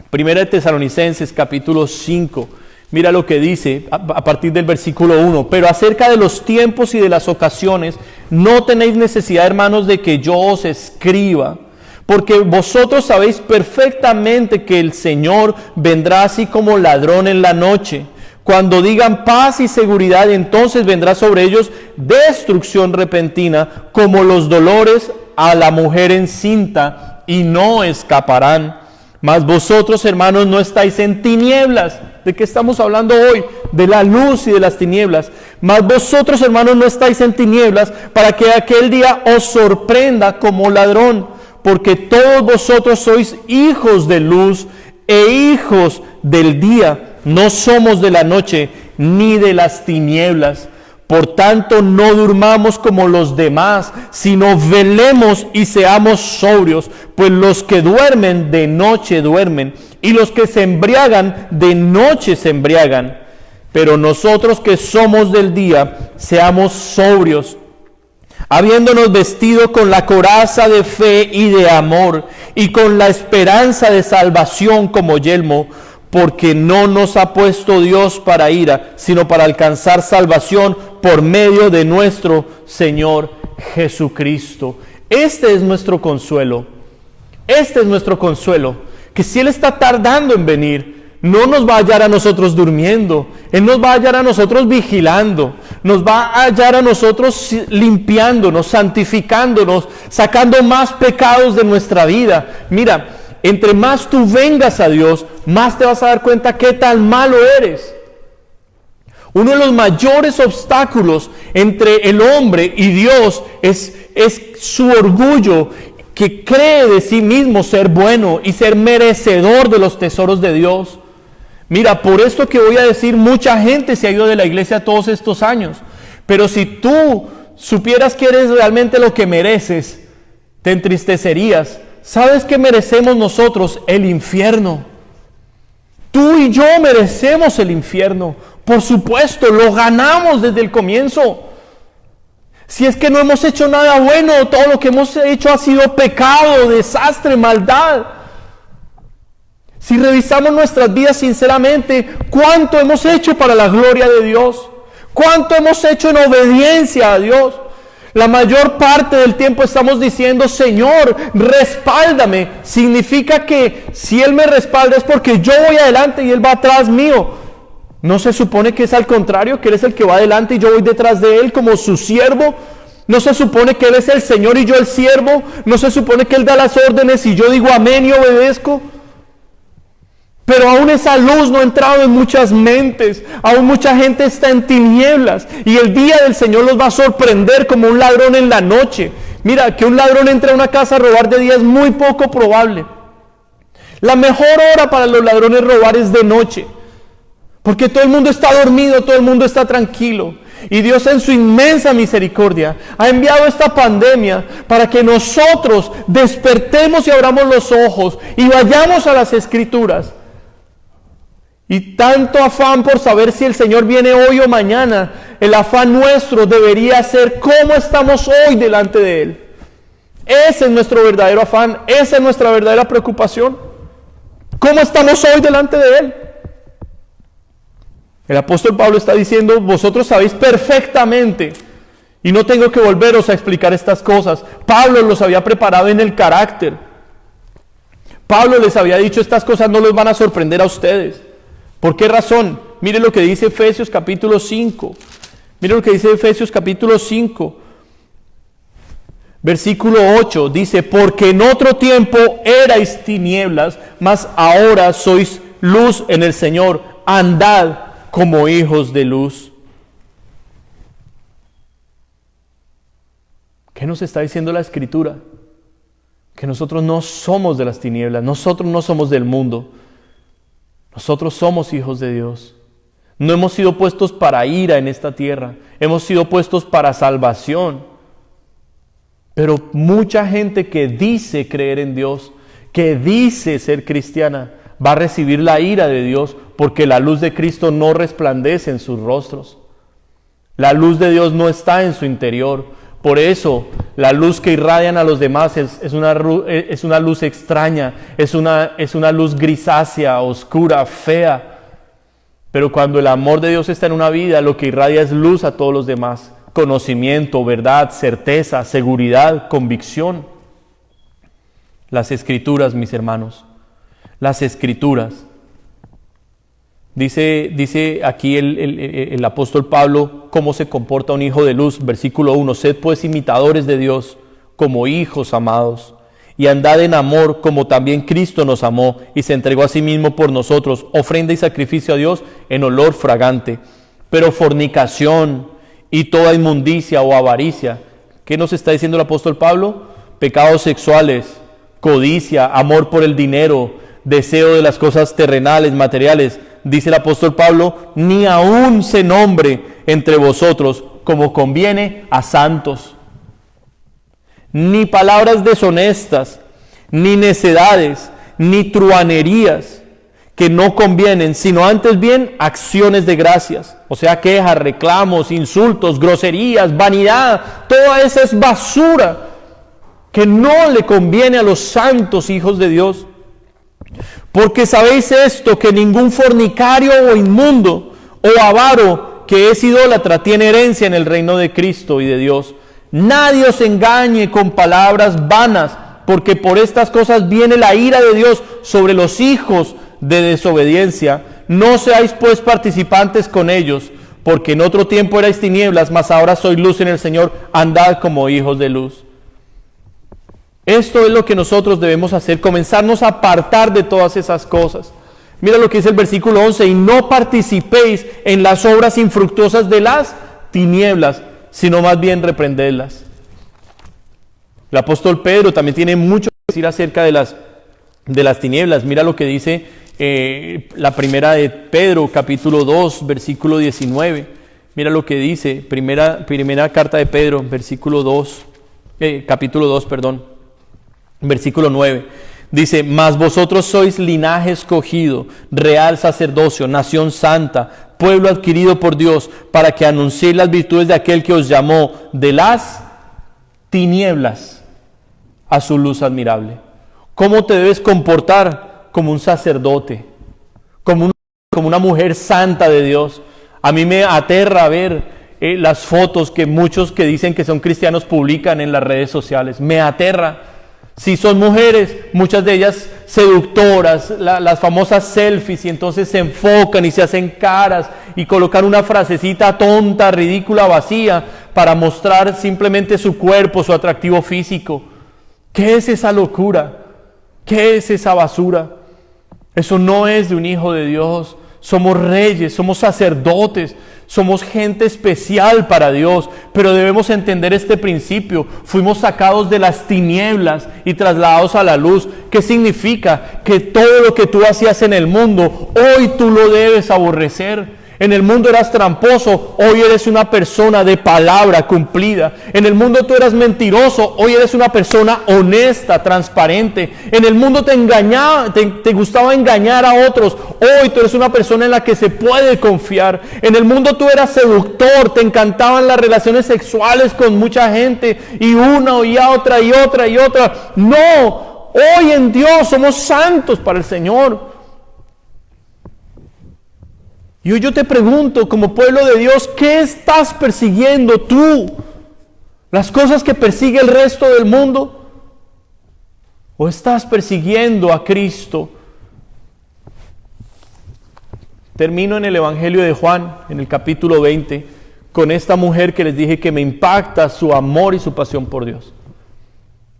Primera de Tesalonicenses, capítulo 5. Mira lo que dice a partir del versículo 1. Pero acerca de los tiempos y de las ocasiones, no tenéis necesidad, hermanos, de que yo os escriba, porque vosotros sabéis perfectamente que el Señor vendrá así como ladrón en la noche. Cuando digan paz y seguridad, entonces vendrá sobre ellos destrucción repentina, como los dolores a la mujer encinta, y no escaparán. Mas vosotros, hermanos, no estáis en tinieblas. ¿De qué estamos hablando hoy? De la luz y de las tinieblas. Mas vosotros, hermanos, no estáis en tinieblas, para que aquel día os sorprenda como ladrón. Porque todos vosotros sois hijos de luz e hijos del día. No somos de la noche ni de las tinieblas. Por tanto, no durmamos como los demás, sino velemos y seamos sobrios. Pues los que duermen de noche duermen, y los que se embriagan de noche se embriagan. Pero nosotros que somos del día, seamos sobrios, habiéndonos vestido con la coraza de fe y de amor, y con la esperanza de salvación como yelmo, porque no nos ha puesto Dios para ira, sino para alcanzar salvación por medio de nuestro Señor Jesucristo. Este es nuestro consuelo. Este es nuestro consuelo, que si Él está tardando en venir, no nos va a hallar a nosotros durmiendo. Él nos va a hallar a nosotros vigilando. Nos va a hallar a nosotros limpiándonos, santificándonos, sacando más pecados de nuestra vida. Mira, entre más tú vengas a Dios, más te vas a dar cuenta qué tan malo eres. Uno de los mayores obstáculos entre el hombre y Dios es su orgullo, que cree de sí mismo ser bueno y ser merecedor de los tesoros de Dios. Mira, por esto que voy a decir, mucha gente se ha ido de la iglesia todos estos años. Pero si tú supieras que eres realmente lo que mereces, te entristecerías. ¿Sabes qué merecemos nosotros? El infierno. Tú y yo merecemos el infierno. Por supuesto, lo ganamos desde el comienzo. Si es que no hemos hecho nada bueno, todo lo que hemos hecho ha sido pecado, desastre, maldad. Si revisamos nuestras vidas sinceramente, ¿cuánto hemos hecho para la gloria de Dios? ¿Cuánto hemos hecho en obediencia a Dios? La mayor parte del tiempo estamos diciendo, Señor, respáldame. Significa que si Él me respalda es porque yo voy adelante y Él va atrás mío. ¿No se supone que es al contrario, que Él es el que va adelante y yo voy detrás de Él como su siervo? ¿No se supone que Él es el Señor y yo el siervo? ¿No se supone que Él da las órdenes y yo digo amén y obedezco? Pero aún esa luz no ha entrado en muchas mentes, aún mucha gente está en tinieblas y el día del Señor los va a sorprender como un ladrón en la noche. Mira, que un ladrón entre a una casa a robar de día es muy poco probable. La mejor hora para los ladrones robar es de noche, porque todo el mundo está dormido, todo el mundo está tranquilo. Y Dios en su inmensa misericordia ha enviado esta pandemia para que nosotros despertemos y abramos los ojos y vayamos a las Escrituras. Y tanto afán por saber si el Señor viene hoy o mañana, el afán nuestro debería ser cómo estamos hoy delante de Él. Ese es nuestro verdadero afán, esa es nuestra verdadera preocupación. ¿Cómo estamos hoy delante de Él? El apóstol Pablo está diciendo, vosotros sabéis perfectamente, y no tengo que volveros a explicar estas cosas. Pablo los había preparado en el carácter. Pablo les había dicho, estas cosas no los van a sorprender a ustedes. ¿Por qué razón? Mire lo que dice Efesios capítulo 5. Mire lo que dice Efesios capítulo 5. Versículo 8 dice, porque en otro tiempo erais tinieblas, mas ahora sois luz en el Señor. Andad como hijos de luz. ¿Qué nos está diciendo la Escritura? Que nosotros no somos de las tinieblas, nosotros no somos del mundo. Nosotros somos hijos de Dios. No hemos sido puestos para ira en esta tierra. Hemos sido puestos para salvación. Pero mucha gente que dice creer en Dios, que dice ser cristiana, va a recibir la ira de Dios porque la luz de Cristo no resplandece en sus rostros. La luz de Dios no está en su interior. Por eso, la luz que irradian a los demás es una luz extraña, es una luz grisácea, oscura, fea. Pero cuando el amor de Dios está en una vida, lo que irradia es luz a todos los demás. Conocimiento, verdad, certeza, seguridad, convicción. Las Escrituras, mis hermanos, las Escrituras. Dice aquí el apóstol Pablo cómo se comporta un hijo de luz. Versículo 1, sed pues imitadores de Dios como hijos amados, y andad en amor como también Cristo nos amó y se entregó a sí mismo por nosotros, ofrenda y sacrificio a Dios en olor fragante. Pero fornicación y toda inmundicia o avaricia, ¿qué nos está diciendo el apóstol Pablo? Pecados sexuales, codicia, amor por el dinero, deseo de las cosas terrenales, materiales. Dice el apóstol Pablo, ni aún se nombre entre vosotros como conviene a santos. Ni palabras deshonestas, ni necedades, ni truhanerías, que no convienen, sino antes bien acciones de gracias. O sea, quejas, reclamos, insultos, groserías, vanidad, toda esa es basura que no le conviene a los santos hijos de Dios. Porque sabéis esto, que ningún fornicario o inmundo o avaro que es idólatra tiene herencia en el reino de Cristo y de Dios. Nadie os engañe con palabras vanas, porque por estas cosas viene la ira de Dios sobre los hijos de desobediencia. No seáis pues participantes con ellos, porque en otro tiempo erais tinieblas, mas ahora sois luz en el Señor, andad como hijos de luz. Esto es lo que nosotros debemos hacer, comenzarnos a apartar de todas esas cosas. Mira lo que dice el versículo 11, y no participéis en las obras infructuosas de las tinieblas, sino más bien reprendedlas. El apóstol Pedro también tiene mucho que decir acerca de las tinieblas. Mira lo que dice la primera de Pedro, capítulo 2, versículo 19. Mira lo que dice, primera carta de Pedro, capítulo 2, versículo 9. Dice, mas vosotros sois linaje escogido, real sacerdocio, nación santa, pueblo adquirido por Dios, para que anunciéis las virtudes de aquel que os llamó de las tinieblas a su luz admirable. ¿Cómo te debes comportar? Como un sacerdote, como una mujer santa de Dios. A mí me aterra ver las fotos que muchos que dicen que son cristianos publican en las redes sociales. Me aterra. Si son mujeres, muchas de ellas seductoras, las famosas selfies, y entonces se enfocan y se hacen caras y colocan una frasecita tonta, ridícula, vacía, para mostrar simplemente su cuerpo, su atractivo físico. ¿Qué es esa locura? ¿Qué es esa basura? Eso no es de un hijo de Dios. Somos reyes, somos sacerdotes, somos gente especial para Dios, pero debemos entender este principio. Fuimos sacados de las tinieblas y trasladados a la luz. ¿Qué significa? Que todo lo que tú hacías en el mundo, hoy tú lo debes aborrecer. En el mundo eras tramposo, hoy eres una persona de palabra cumplida. En el mundo tú eras mentiroso, hoy eres una persona honesta, transparente. En el mundo te engañaba, te gustaba engañar a otros, hoy tú eres una persona en la que se puede confiar. En el mundo tú eras seductor, te encantaban las relaciones sexuales con mucha gente, y una y otra y otra y otra. No, hoy en Dios somos santos para el Señor. Y hoy yo te pregunto, como pueblo de Dios, ¿qué estás persiguiendo tú? ¿Las cosas que persigue el resto del mundo? ¿O estás persiguiendo a Cristo? Termino en el Evangelio de Juan, en el capítulo 20, con esta mujer que les dije que me impacta su amor y su pasión por Dios.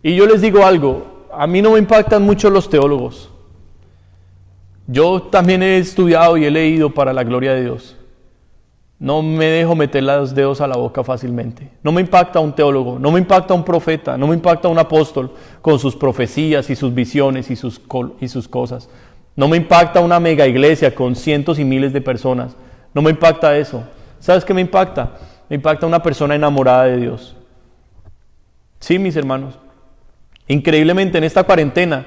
Y yo les digo algo, a mí no me impactan mucho los teólogos. Yo también he estudiado y he leído para la gloria de Dios. No me dejo meter los dedos a la boca fácilmente. No me impacta un teólogo, no me impacta un profeta, no me impacta un apóstol con sus profecías y sus visiones y sus cosas. No me impacta una mega iglesia con cientos y miles de personas. No me impacta eso. ¿Sabes qué me impacta? Me impacta una persona enamorada de Dios. Sí, mis hermanos. Increíblemente en esta cuarentena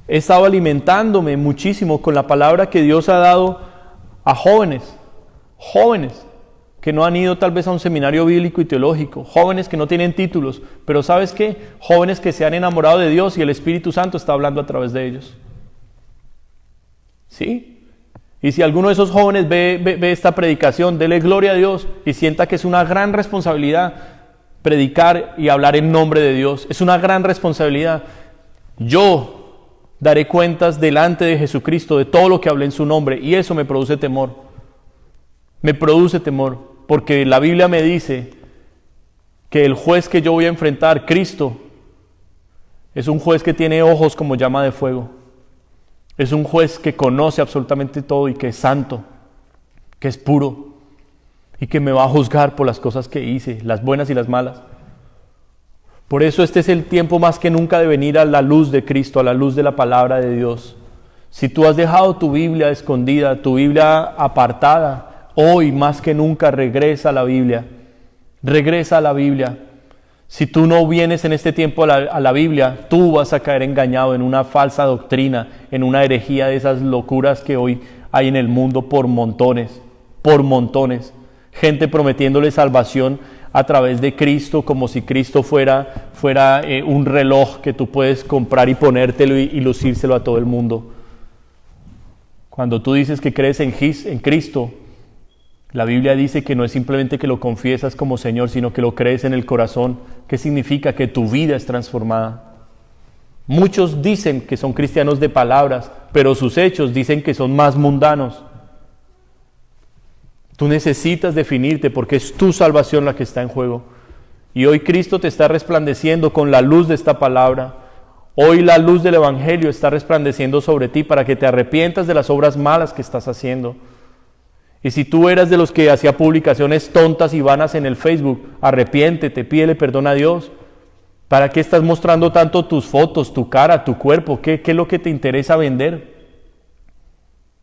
he estado alimentándome muchísimo con la palabra que Dios ha dado a jóvenes que no han ido tal vez a un seminario bíblico y teológico, jóvenes que no tienen títulos, pero ¿sabes qué? Jóvenes que se han enamorado de Dios y el Espíritu Santo está hablando a través de ellos. ¿Sí? Y si alguno de esos jóvenes ve esta predicación, dele gloria a Dios y sienta que es una gran responsabilidad predicar y hablar en nombre de Dios. Es una gran responsabilidad. Yo daré cuentas delante de Jesucristo de todo lo que hablé en su nombre, y eso me produce temor. Me produce temor, porque la Biblia me dice que el juez que yo voy a enfrentar, Cristo, es un juez que tiene ojos como llama de fuego. Es un juez que conoce absolutamente todo y que es santo, que es puro, y que me va a juzgar por las cosas que hice, las buenas y las malas. Por eso este es el tiempo más que nunca de venir a la luz de Cristo, a la luz de la palabra de Dios. Si tú has dejado tu Biblia escondida, tu Biblia apartada, hoy más que nunca regresa a la Biblia. Regresa a la Biblia. Si tú no vienes en este tiempo a la Biblia, tú vas a caer engañado en una falsa doctrina, en una herejía de esas locuras que hoy hay en el mundo por montones, por montones. Gente prometiéndole salvación a través de Cristo, como si Cristo fuera un reloj que tú puedes comprar y ponértelo y lucírselo a todo el mundo. Cuando tú dices que crees en Cristo, la Biblia dice que no es simplemente que lo confiesas como Señor, sino que lo crees en el corazón. ¿Qué significa? Que tu vida es transformada. Muchos dicen que son cristianos de palabras, pero sus hechos dicen que son más mundanos. Tú necesitas definirte porque es tu salvación la que está en juego. Y hoy Cristo te está resplandeciendo con la luz de esta palabra. Hoy la luz del Evangelio está resplandeciendo sobre ti para que te arrepientas de las obras malas que estás haciendo. Y si tú eras de los que hacía publicaciones tontas y vanas en el Facebook, arrepiéntete, pídele perdón a Dios. ¿Para qué estás mostrando tanto tus fotos, tu cara, tu cuerpo? ¿Qué es lo que te interesa vender?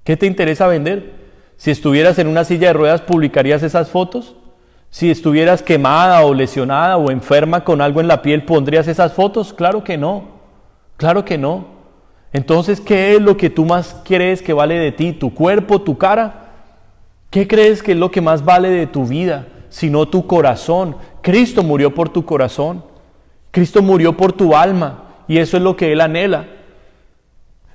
¿Qué te interesa vender? Si estuvieras en una silla de ruedas, ¿publicarías esas fotos? Si estuvieras quemada o lesionada o enferma con algo en la piel, ¿pondrías esas fotos? Claro que no, claro que no. Entonces, ¿qué es lo que tú más crees que vale de ti? ¿Tu cuerpo, tu cara? ¿Qué crees que es lo que más vale de tu vida, sino tu corazón? Cristo murió por tu corazón. Cristo murió por tu alma. Y eso es lo que Él anhela.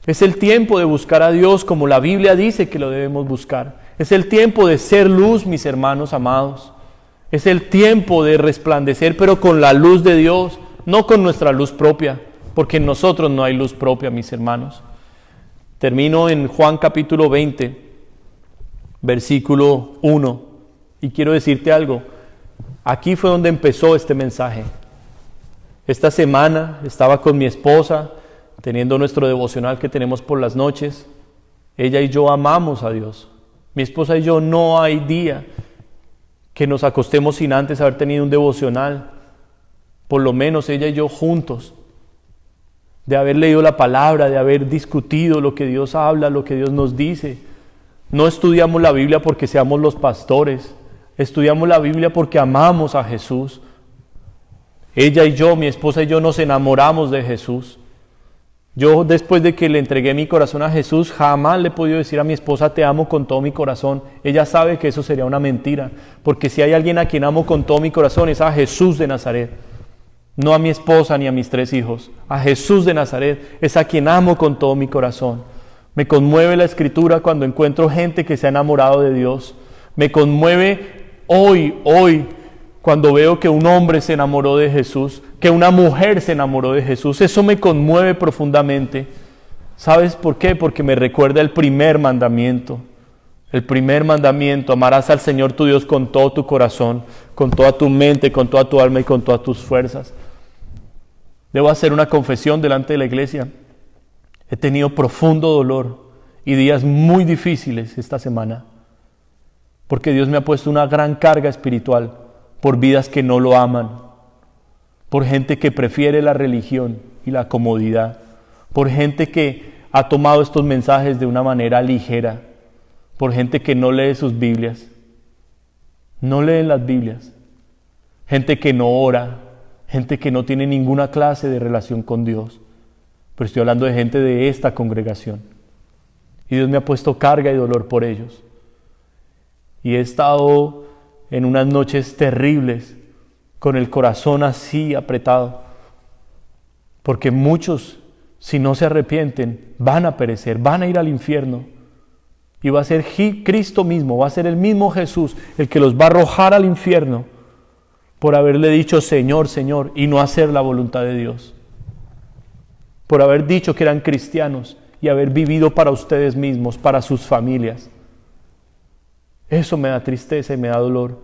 Es el tiempo de buscar a Dios como la Biblia dice que lo debemos buscar. Es el tiempo de ser luz, mis hermanos amados. Es el tiempo de resplandecer, pero con la luz de Dios, no con nuestra luz propia, porque en nosotros no hay luz propia, mis hermanos. Termino en Juan capítulo 20. Versículo 1, y quiero decirte algo, aquí fue donde empezó este mensaje. Esta semana estaba con mi esposa, teniendo nuestro devocional que tenemos por las noches. Ella y yo amamos a Dios. Mi esposa y yo no hay día que nos acostemos sin antes haber tenido un devocional, por lo menos ella y yo juntos, de haber leído la palabra, de haber discutido lo que Dios habla, lo que Dios nos dice. No estudiamos la Biblia porque seamos los pastores, estudiamos la Biblia porque amamos a Jesús. Ella y yo, mi esposa y yo, nos enamoramos de Jesús. Yo, después de que le entregué mi corazón a Jesús, jamás le he podido decir a mi esposa, te amo con todo mi corazón. Ella sabe que eso sería una mentira, porque si hay alguien a quien amo con todo mi corazón, es a Jesús de Nazaret. No a mi esposa ni a mis 3 hijos. A Jesús de Nazaret es a quien amo con todo mi corazón. Me conmueve la Escritura cuando encuentro gente que se ha enamorado de Dios. Me conmueve hoy, cuando veo que un hombre se enamoró de Jesús, que una mujer se enamoró de Jesús. Eso me conmueve profundamente. ¿Sabes por qué? Porque me recuerda el primer mandamiento. El primer mandamiento, amarás al Señor tu Dios con todo tu corazón, con toda tu mente, con toda tu alma y con todas tus fuerzas. Debo hacer una confesión delante de la iglesia. He tenido profundo dolor y días muy difíciles esta semana, porque Dios me ha puesto una gran carga espiritual por vidas que no lo aman, por gente que prefiere la religión y la comodidad, por gente que ha tomado estos mensajes de una manera ligera, por gente que no lee sus Biblias, no leen las Biblias, gente que no ora, gente que no tiene ninguna clase de relación con Dios. Pero estoy hablando de gente de esta congregación. Y Dios me ha puesto carga y dolor por ellos. Y he estado en unas noches terribles, con el corazón así apretado. Porque muchos, si no se arrepienten, van a perecer, van a ir al infierno. Y va a ser Cristo mismo, va a ser el mismo Jesús el que los va a arrojar al infierno por haberle dicho Señor, Señor, y no hacer la voluntad de Dios. Por haber dicho que eran cristianos y haber vivido para ustedes mismos, para sus familias. Eso me da tristeza y me da dolor.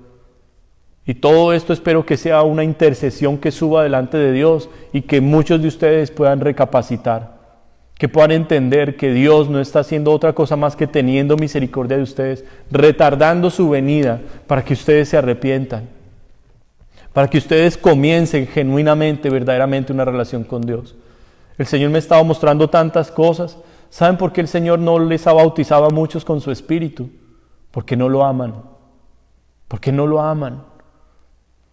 Y todo esto espero que sea una intercesión que suba delante de Dios y que muchos de ustedes puedan recapacitar, que puedan entender que Dios no está haciendo otra cosa más que teniendo misericordia de ustedes, retardando su venida para que ustedes se arrepientan, para que ustedes comiencen genuinamente, verdaderamente una relación con Dios. El Señor me ha estado mostrando tantas cosas. ¿Saben por qué el Señor no les ha bautizado a muchos con su Espíritu? Porque no lo aman. Porque no lo aman.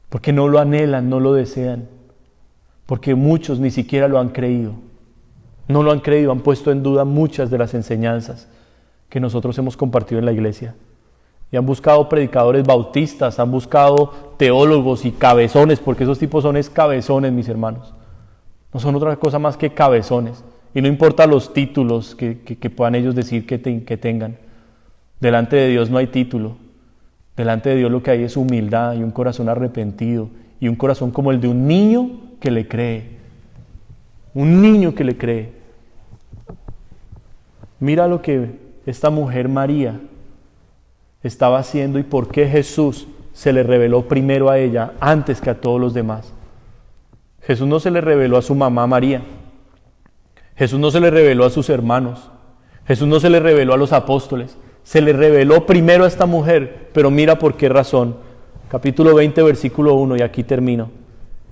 porque no lo anhelan, no lo desean, porque muchos ni siquiera lo han creído. No lo han creído, han puesto en duda muchas de las enseñanzas que nosotros hemos compartido en la iglesia. Y han buscado predicadores bautistas, han buscado teólogos y cabezones, porque esos tipos son cabezones, mis hermanos. No son otra cosa más que cabezones. Y no importa los títulos que puedan ellos decir que tengan. Delante de Dios no hay título. Delante de Dios lo que hay es humildad y un corazón arrepentido. Y un corazón como el de un niño que le cree. Un niño que le cree. Mira lo que esta mujer María estaba haciendo y por qué Jesús se le reveló primero a ella antes que a todos los demás. Jesús no se le reveló a su mamá María. Jesús no se le reveló a sus hermanos. Jesús no se le reveló a los apóstoles. Se le reveló primero a esta mujer, pero mira por qué razón. Capítulo 20, versículo 1, y aquí termino.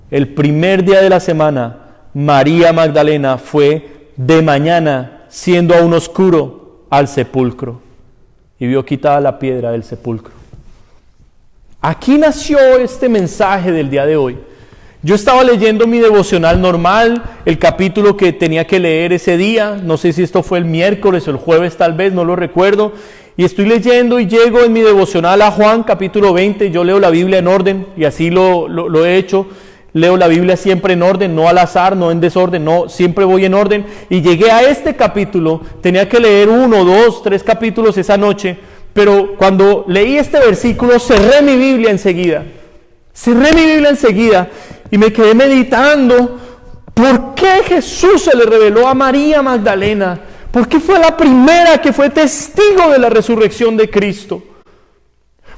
El primer día de la semana, María Magdalena fue de mañana, siendo aún oscuro, al sepulcro, y vio quitada la piedra del sepulcro. Aquí nació este mensaje del día de hoy. Yo estaba leyendo mi devocional normal, el capítulo que tenía que leer ese día, no sé si esto fue el miércoles o el jueves tal vez, no lo recuerdo, y estoy leyendo y llego en mi devocional a Juan capítulo 20, yo leo la Biblia en orden y así lo he hecho, leo la Biblia siempre en orden, no al azar, no en desorden, no, siempre voy en orden, y llegué a este capítulo, tenía que leer 1, 2, 3 capítulos esa noche, pero cuando leí este versículo cerré mi Biblia enseguida, y me quedé meditando, ¿por qué Jesús se le reveló a María Magdalena? ¿Por qué fue la primera que fue testigo de la resurrección de Cristo?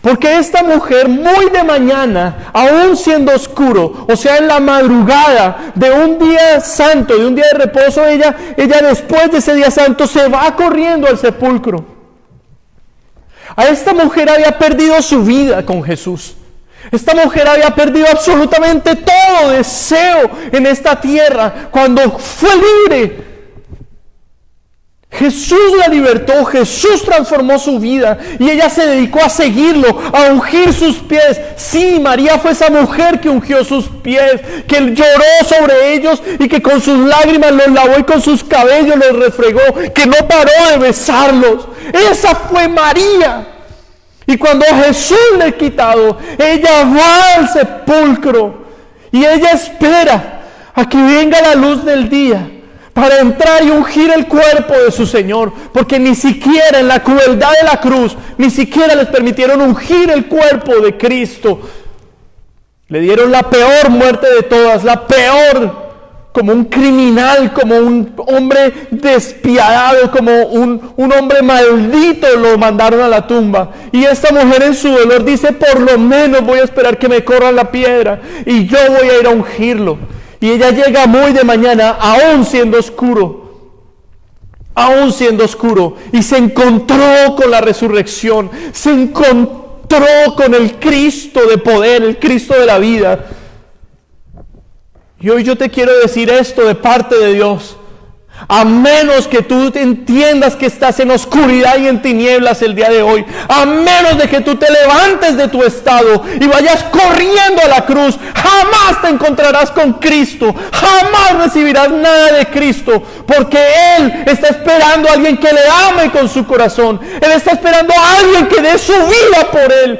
Porque esta mujer muy de mañana, aún siendo oscuro, o sea en la madrugada de un día santo, de un día de reposo, ella después de ese día santo se va corriendo al sepulcro. A esta mujer había perdido su vida con Jesús. Esta mujer había perdido absolutamente todo deseo en esta tierra cuando fue libre. Jesús la libertó, Jesús transformó su vida y ella se dedicó a seguirlo, a ungir sus pies. Sí, María fue esa mujer que ungió sus pies, que lloró sobre ellos y que con sus lágrimas los lavó y con sus cabellos los refregó, que no paró de besarlos. Esa fue María. Y cuando Jesús le ha quitado, ella va al sepulcro y ella espera a que venga la luz del día para entrar y ungir el cuerpo de su Señor, porque ni siquiera en la crueldad de la cruz, ni siquiera les permitieron ungir el cuerpo de Cristo. Le dieron la peor muerte de todas, la peor, como un criminal, como un hombre despiadado, como un hombre maldito, lo mandaron a la tumba. Y esta mujer en su dolor dice, por lo menos voy a esperar que me corran la piedra y yo voy a ir a ungirlo. Y ella llega muy de mañana, aún siendo oscuro, y se encontró con la resurrección, se encontró con el Cristo de poder, el Cristo de la vida. Y hoy yo te quiero decir esto de parte de Dios. A menos que tú entiendas que estás en oscuridad y en tinieblas el día de hoy, a menos de que tú te levantes de tu estado y vayas corriendo a la cruz, jamás te encontrarás con Cristo, jamás recibirás nada de Cristo, porque Él está esperando a alguien que le ame con su corazón. Él está esperando a alguien que dé su vida por Él.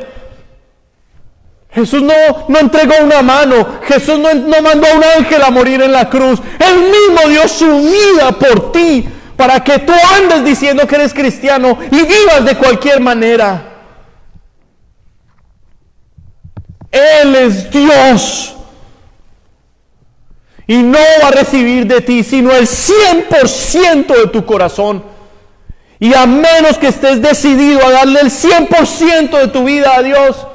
Jesús no entregó una mano, Jesús no mandó a un ángel a morir en la cruz. Él mismo dio su vida por ti, para que tú andes diciendo que eres cristiano y vivas de cualquier manera. Él es Dios y no va a recibir de ti sino el 100% de tu corazón. Y a menos que estés decidido a darle el 100% de tu vida a Dios,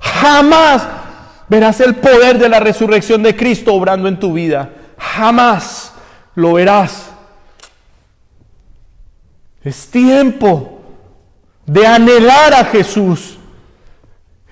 jamás verás el poder de la resurrección de Cristo obrando en tu vida. Jamás lo verás. Es tiempo de anhelar a Jesús.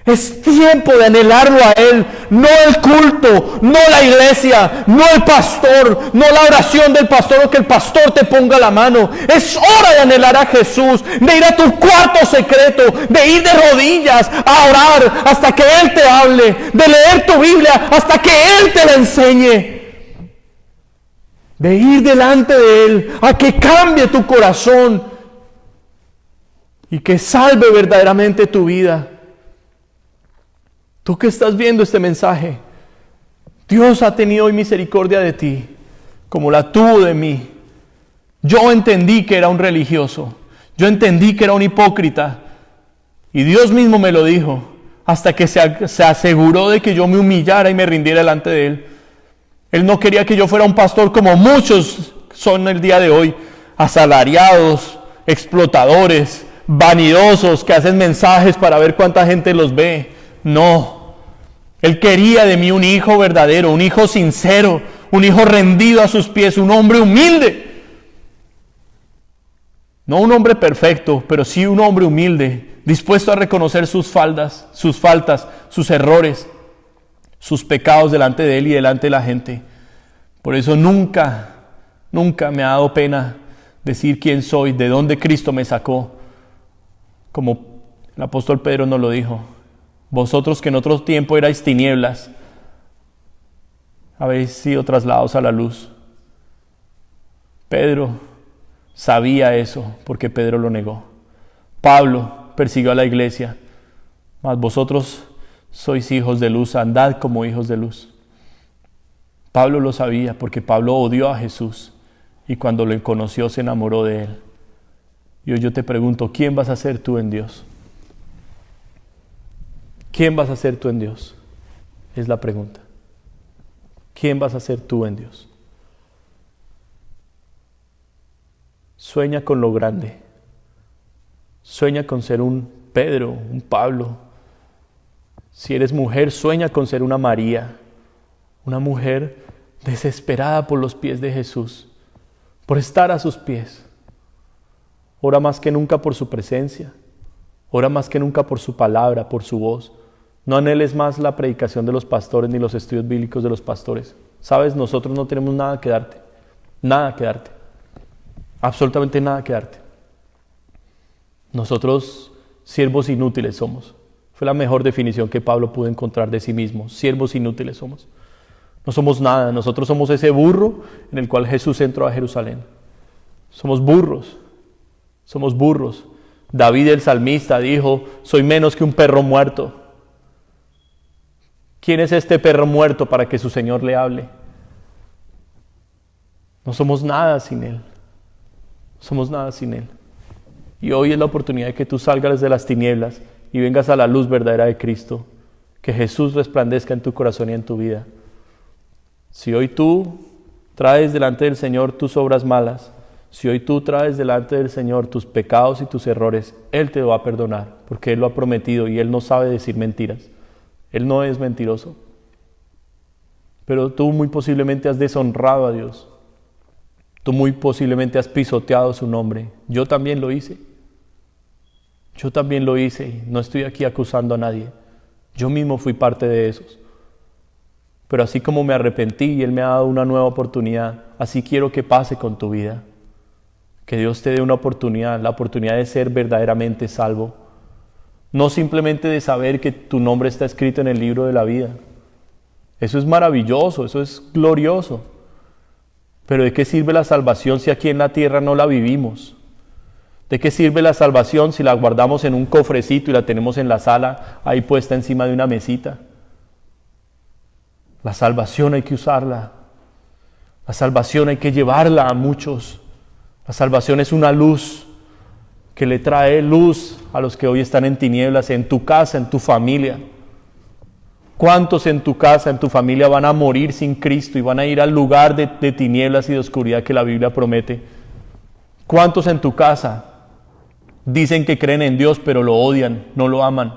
Es tiempo de anhelarlo a Él, no el culto, no la iglesia, no el pastor, no la oración del pastor o que el pastor te ponga la mano. Es hora de anhelar a Jesús, de ir a tu cuarto secreto, de ir de rodillas a orar hasta que Él te hable, de leer tu Biblia hasta que Él te la enseñe. De ir delante de Él a que cambie tu corazón y que salve verdaderamente tu vida. Tú que estás viendo este mensaje, Dios ha tenido hoy misericordia de ti, como la tuvo de mí. Yo entendí que era un religioso, yo entendí que era un hipócrita, y Dios mismo me lo dijo, hasta que se aseguró de que yo me humillara y me rindiera delante de Él. Él no quería que yo fuera un pastor como muchos son el día de hoy, asalariados, explotadores, vanidosos, que hacen mensajes para ver cuánta gente los ve. No, Él quería de mí un hijo verdadero, un hijo sincero, un hijo rendido a sus pies, un hombre humilde. No un hombre perfecto, pero sí un hombre humilde, dispuesto a reconocer sus faltas, sus errores, sus pecados delante de Él y delante de la gente. Por eso nunca me ha dado pena decir quién soy, de dónde Cristo me sacó. Como el apóstol Pedro nos lo dijo. Vosotros que en otro tiempo erais tinieblas, habéis sido trasladados a la luz. Pedro sabía eso porque Pedro lo negó. Pablo persiguió a la iglesia, mas vosotros sois hijos de luz, andad como hijos de luz. Pablo lo sabía porque Pablo odió a Jesús y cuando lo conoció se enamoró de Él. Y hoy yo te pregunto, ¿quién vas a ser tú en Dios? ¿Quién vas a ser tú en Dios? Es la pregunta. ¿Quién vas a ser tú en Dios? Sueña con lo grande. Sueña con ser un Pedro, un Pablo. Si eres mujer, sueña con ser una María, una mujer desesperada por los pies de Jesús, por estar a sus pies. Ora más que nunca por su presencia, ora más que nunca por su palabra, por su voz. No anheles más la predicación de los pastores ni los estudios bíblicos de los pastores. Sabes, nosotros no tenemos nada que darte, absolutamente nada que darte. Nosotros siervos inútiles somos. Fue la mejor definición que Pablo pudo encontrar de sí mismo. Siervos inútiles somos. No somos nada, nosotros somos ese burro en el cual Jesús entró a Jerusalén. Somos burros. David el salmista dijo, soy menos que un perro muerto. ¿Quién es este perro muerto para que su Señor le hable? No somos nada sin Él. Y hoy es la oportunidad de que tú salgas de las tinieblas y vengas a la luz verdadera de Cristo. Que Jesús resplandezca en tu corazón y en tu vida. Si hoy tú traes delante del Señor tus obras malas, si hoy tú traes delante del Señor tus pecados y tus errores, Él te va a perdonar, porque Él lo ha prometido y Él no sabe decir mentiras. Él no es mentiroso. Pero tú muy posiblemente has deshonrado a Dios. Tú muy posiblemente has pisoteado su nombre. Yo también lo hice. Y no estoy aquí acusando a nadie. Yo mismo fui parte de esos. Pero así como me arrepentí y Él me ha dado una nueva oportunidad, así quiero que pase con tu vida. Que Dios te dé una oportunidad, la oportunidad de ser verdaderamente salvo. No simplemente de saber que tu nombre está escrito en el libro de la vida. Eso es maravilloso, eso es glorioso. Pero ¿de qué sirve la salvación si aquí en la tierra no la vivimos? ¿De qué sirve la salvación si la guardamos en un cofrecito y la tenemos en la sala ahí puesta encima de una mesita? La salvación hay que usarla. La salvación hay que llevarla a muchos. La salvación es una luz que le trae luz a los que hoy están en tinieblas, en tu casa, en tu familia. ¿Cuántos en tu casa, en tu familia van a morir sin Cristo y van a ir al lugar de tinieblas y de oscuridad que la Biblia promete? ¿Cuántos en tu casa dicen que creen en Dios pero lo odian, no lo aman?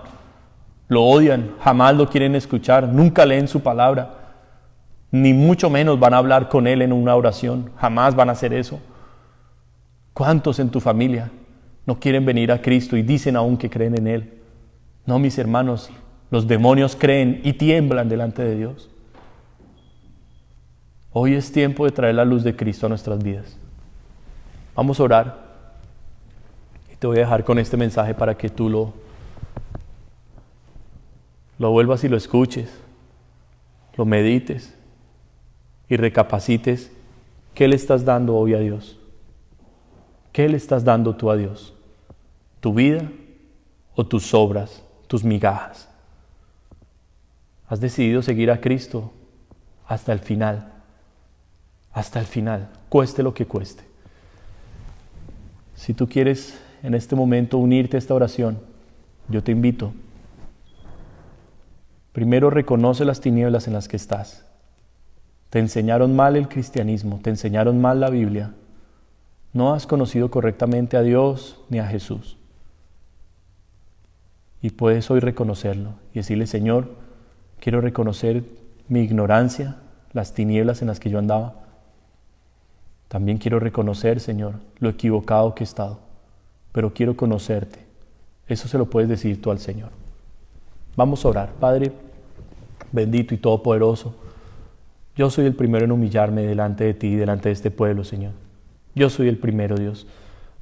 Lo odian, jamás lo quieren escuchar, nunca leen su palabra, ni mucho menos van a hablar con Él en una oración, jamás van a hacer eso. ¿Cuántos en tu familia no quieren venir a Cristo y dicen aún que creen en Él? No, mis hermanos, Los demonios creen y tiemblan delante de Dios. Hoy es tiempo de traer la luz de Cristo a nuestras vidas. Vamos a orar. Y te voy a dejar con este mensaje para que tú lo vuelvas y lo escuches, lo medites y recapacites qué le estás dando hoy a Dios. ¿Qué le estás dando tú a Dios? ¿Tu vida o tus obras, tus migajas? Has decidido seguir a Cristo hasta el final. Hasta el final, cueste lo que cueste. Si tú quieres en este momento unirte a esta oración, yo te invito. Primero reconoce las tinieblas en las que estás. Te enseñaron mal el cristianismo, te enseñaron mal la Biblia. No has conocido correctamente a Dios ni a Jesús. Y puedes hoy reconocerlo y decirle: Señor, quiero reconocer mi ignorancia, las tinieblas en las que yo andaba. También quiero reconocer, Señor, lo equivocado que he estado, pero quiero conocerte. Eso se lo puedes decir tú al Señor. Vamos a orar. Padre bendito y todopoderoso, yo soy el primero en humillarme delante de ti y delante de este pueblo, Señor. Yo soy el primero, Dios.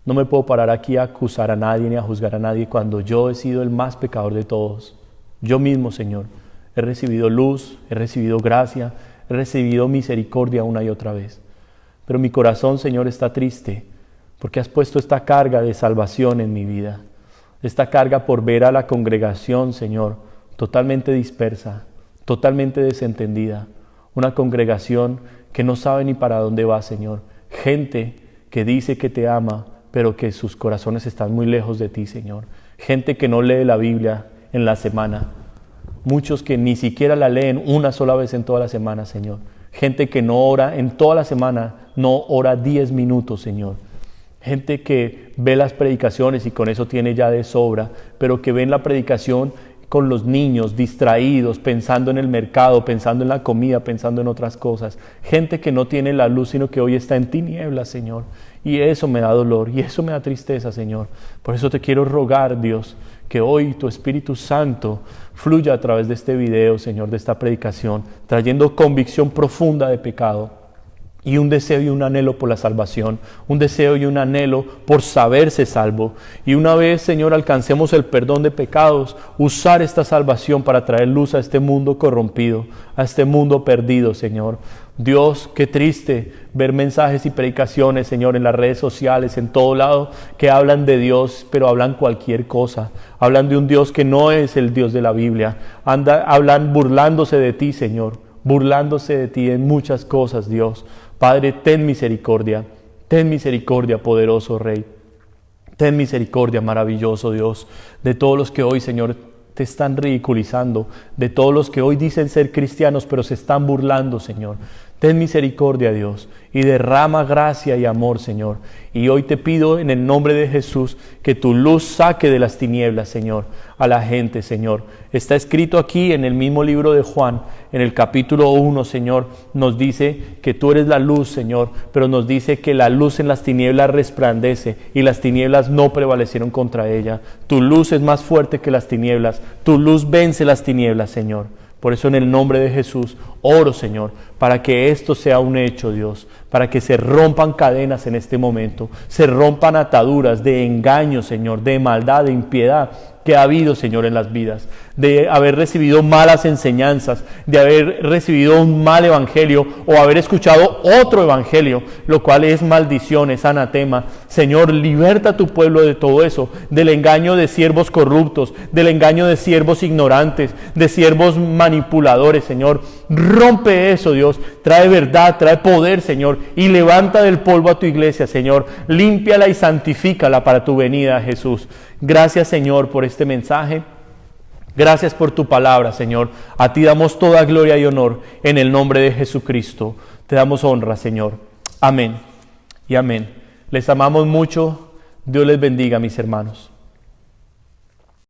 No me puedo parar aquí a acusar a nadie ni a juzgar a nadie cuando yo he sido el más pecador de todos. Yo mismo, Señor, he recibido luz, he recibido gracia, he recibido misericordia una y otra vez. Pero mi corazón, Señor, está triste porque has puesto esta carga de salvación en mi vida. Esta carga por ver a la congregación, Señor, totalmente dispersa, totalmente desentendida. Una congregación que no sabe ni para dónde va, Señor. Gente que dice que te ama, pero que sus corazones están muy lejos de ti, Señor. Gente que no lee la Biblia en la semana. Muchos que ni siquiera la leen una sola vez en toda la semana, Señor. Gente que no ora en toda la semana, no ora 10 minutos, Señor. Gente que ve las predicaciones y con eso tiene ya de sobra, pero que ven la predicación con los niños distraídos, pensando en el mercado, pensando en la comida, pensando en otras cosas. Gente que no tiene la luz, sino que hoy está en tinieblas, Señor. Y eso me da dolor, y eso me da tristeza, Señor. Por eso te quiero rogar, Dios, que hoy tu Espíritu Santo fluya a través de este video, Señor, de esta predicación, trayendo convicción profunda de pecado. Y un deseo y un anhelo por la salvación, un deseo y un anhelo por saberse salvo. Y una vez, Señor, alcancemos el perdón de pecados, usar esta salvación para traer luz a este mundo corrompido, a este mundo perdido, Señor. Dios, qué triste ver mensajes y predicaciones, Señor, en las redes sociales, en todo lado, que hablan de Dios, pero hablan cualquier cosa. Hablan de un Dios que no es el Dios de la Biblia. Hablan burlándose de ti, Señor, burlándose de ti en muchas cosas, Dios. Padre, ten misericordia, poderoso Rey. Ten misericordia, maravilloso Dios, de todos los que hoy, Señor, te están ridiculizando, de todos los que hoy dicen ser cristianos, pero se están burlando, Señor. Ten misericordia, Dios, y derrama gracia y amor, Señor. Y hoy te pido en el nombre de Jesús que tu luz saque de las tinieblas, Señor, a la gente, Señor. Está escrito aquí en el mismo libro de Juan, en el capítulo 1, Señor, nos dice que tú eres la luz, Señor, pero nos dice que la luz en las tinieblas resplandece y las tinieblas no prevalecieron contra ella. Tu luz es más fuerte que las tinieblas, tu luz vence las tinieblas, Señor. Por eso en el nombre de Jesús oro, Señor, para que esto sea un hecho, Dios, para que se rompan cadenas en este momento, se rompan ataduras de engaño, Señor, de maldad, de impiedad que ha habido, Señor, en las vidas, de haber recibido malas enseñanzas, de haber recibido un mal evangelio o haber escuchado otro evangelio, lo cual es maldición, es anatema. Señor, liberta a tu pueblo de todo eso, del engaño de siervos corruptos, del engaño de siervos ignorantes, de siervos manipuladores, Señor. Rompe eso, Dios, trae verdad, trae poder, Señor, y levanta del polvo a tu iglesia, Señor. Límpiala y santifícala para tu venida, Jesús. Gracias, Señor, por este mensaje. Gracias por tu palabra, Señor. A ti damos toda gloria y honor en el nombre de Jesucristo. Te damos honra, Señor. Amén y amén. Les amamos mucho. Dios les bendiga, mis hermanos.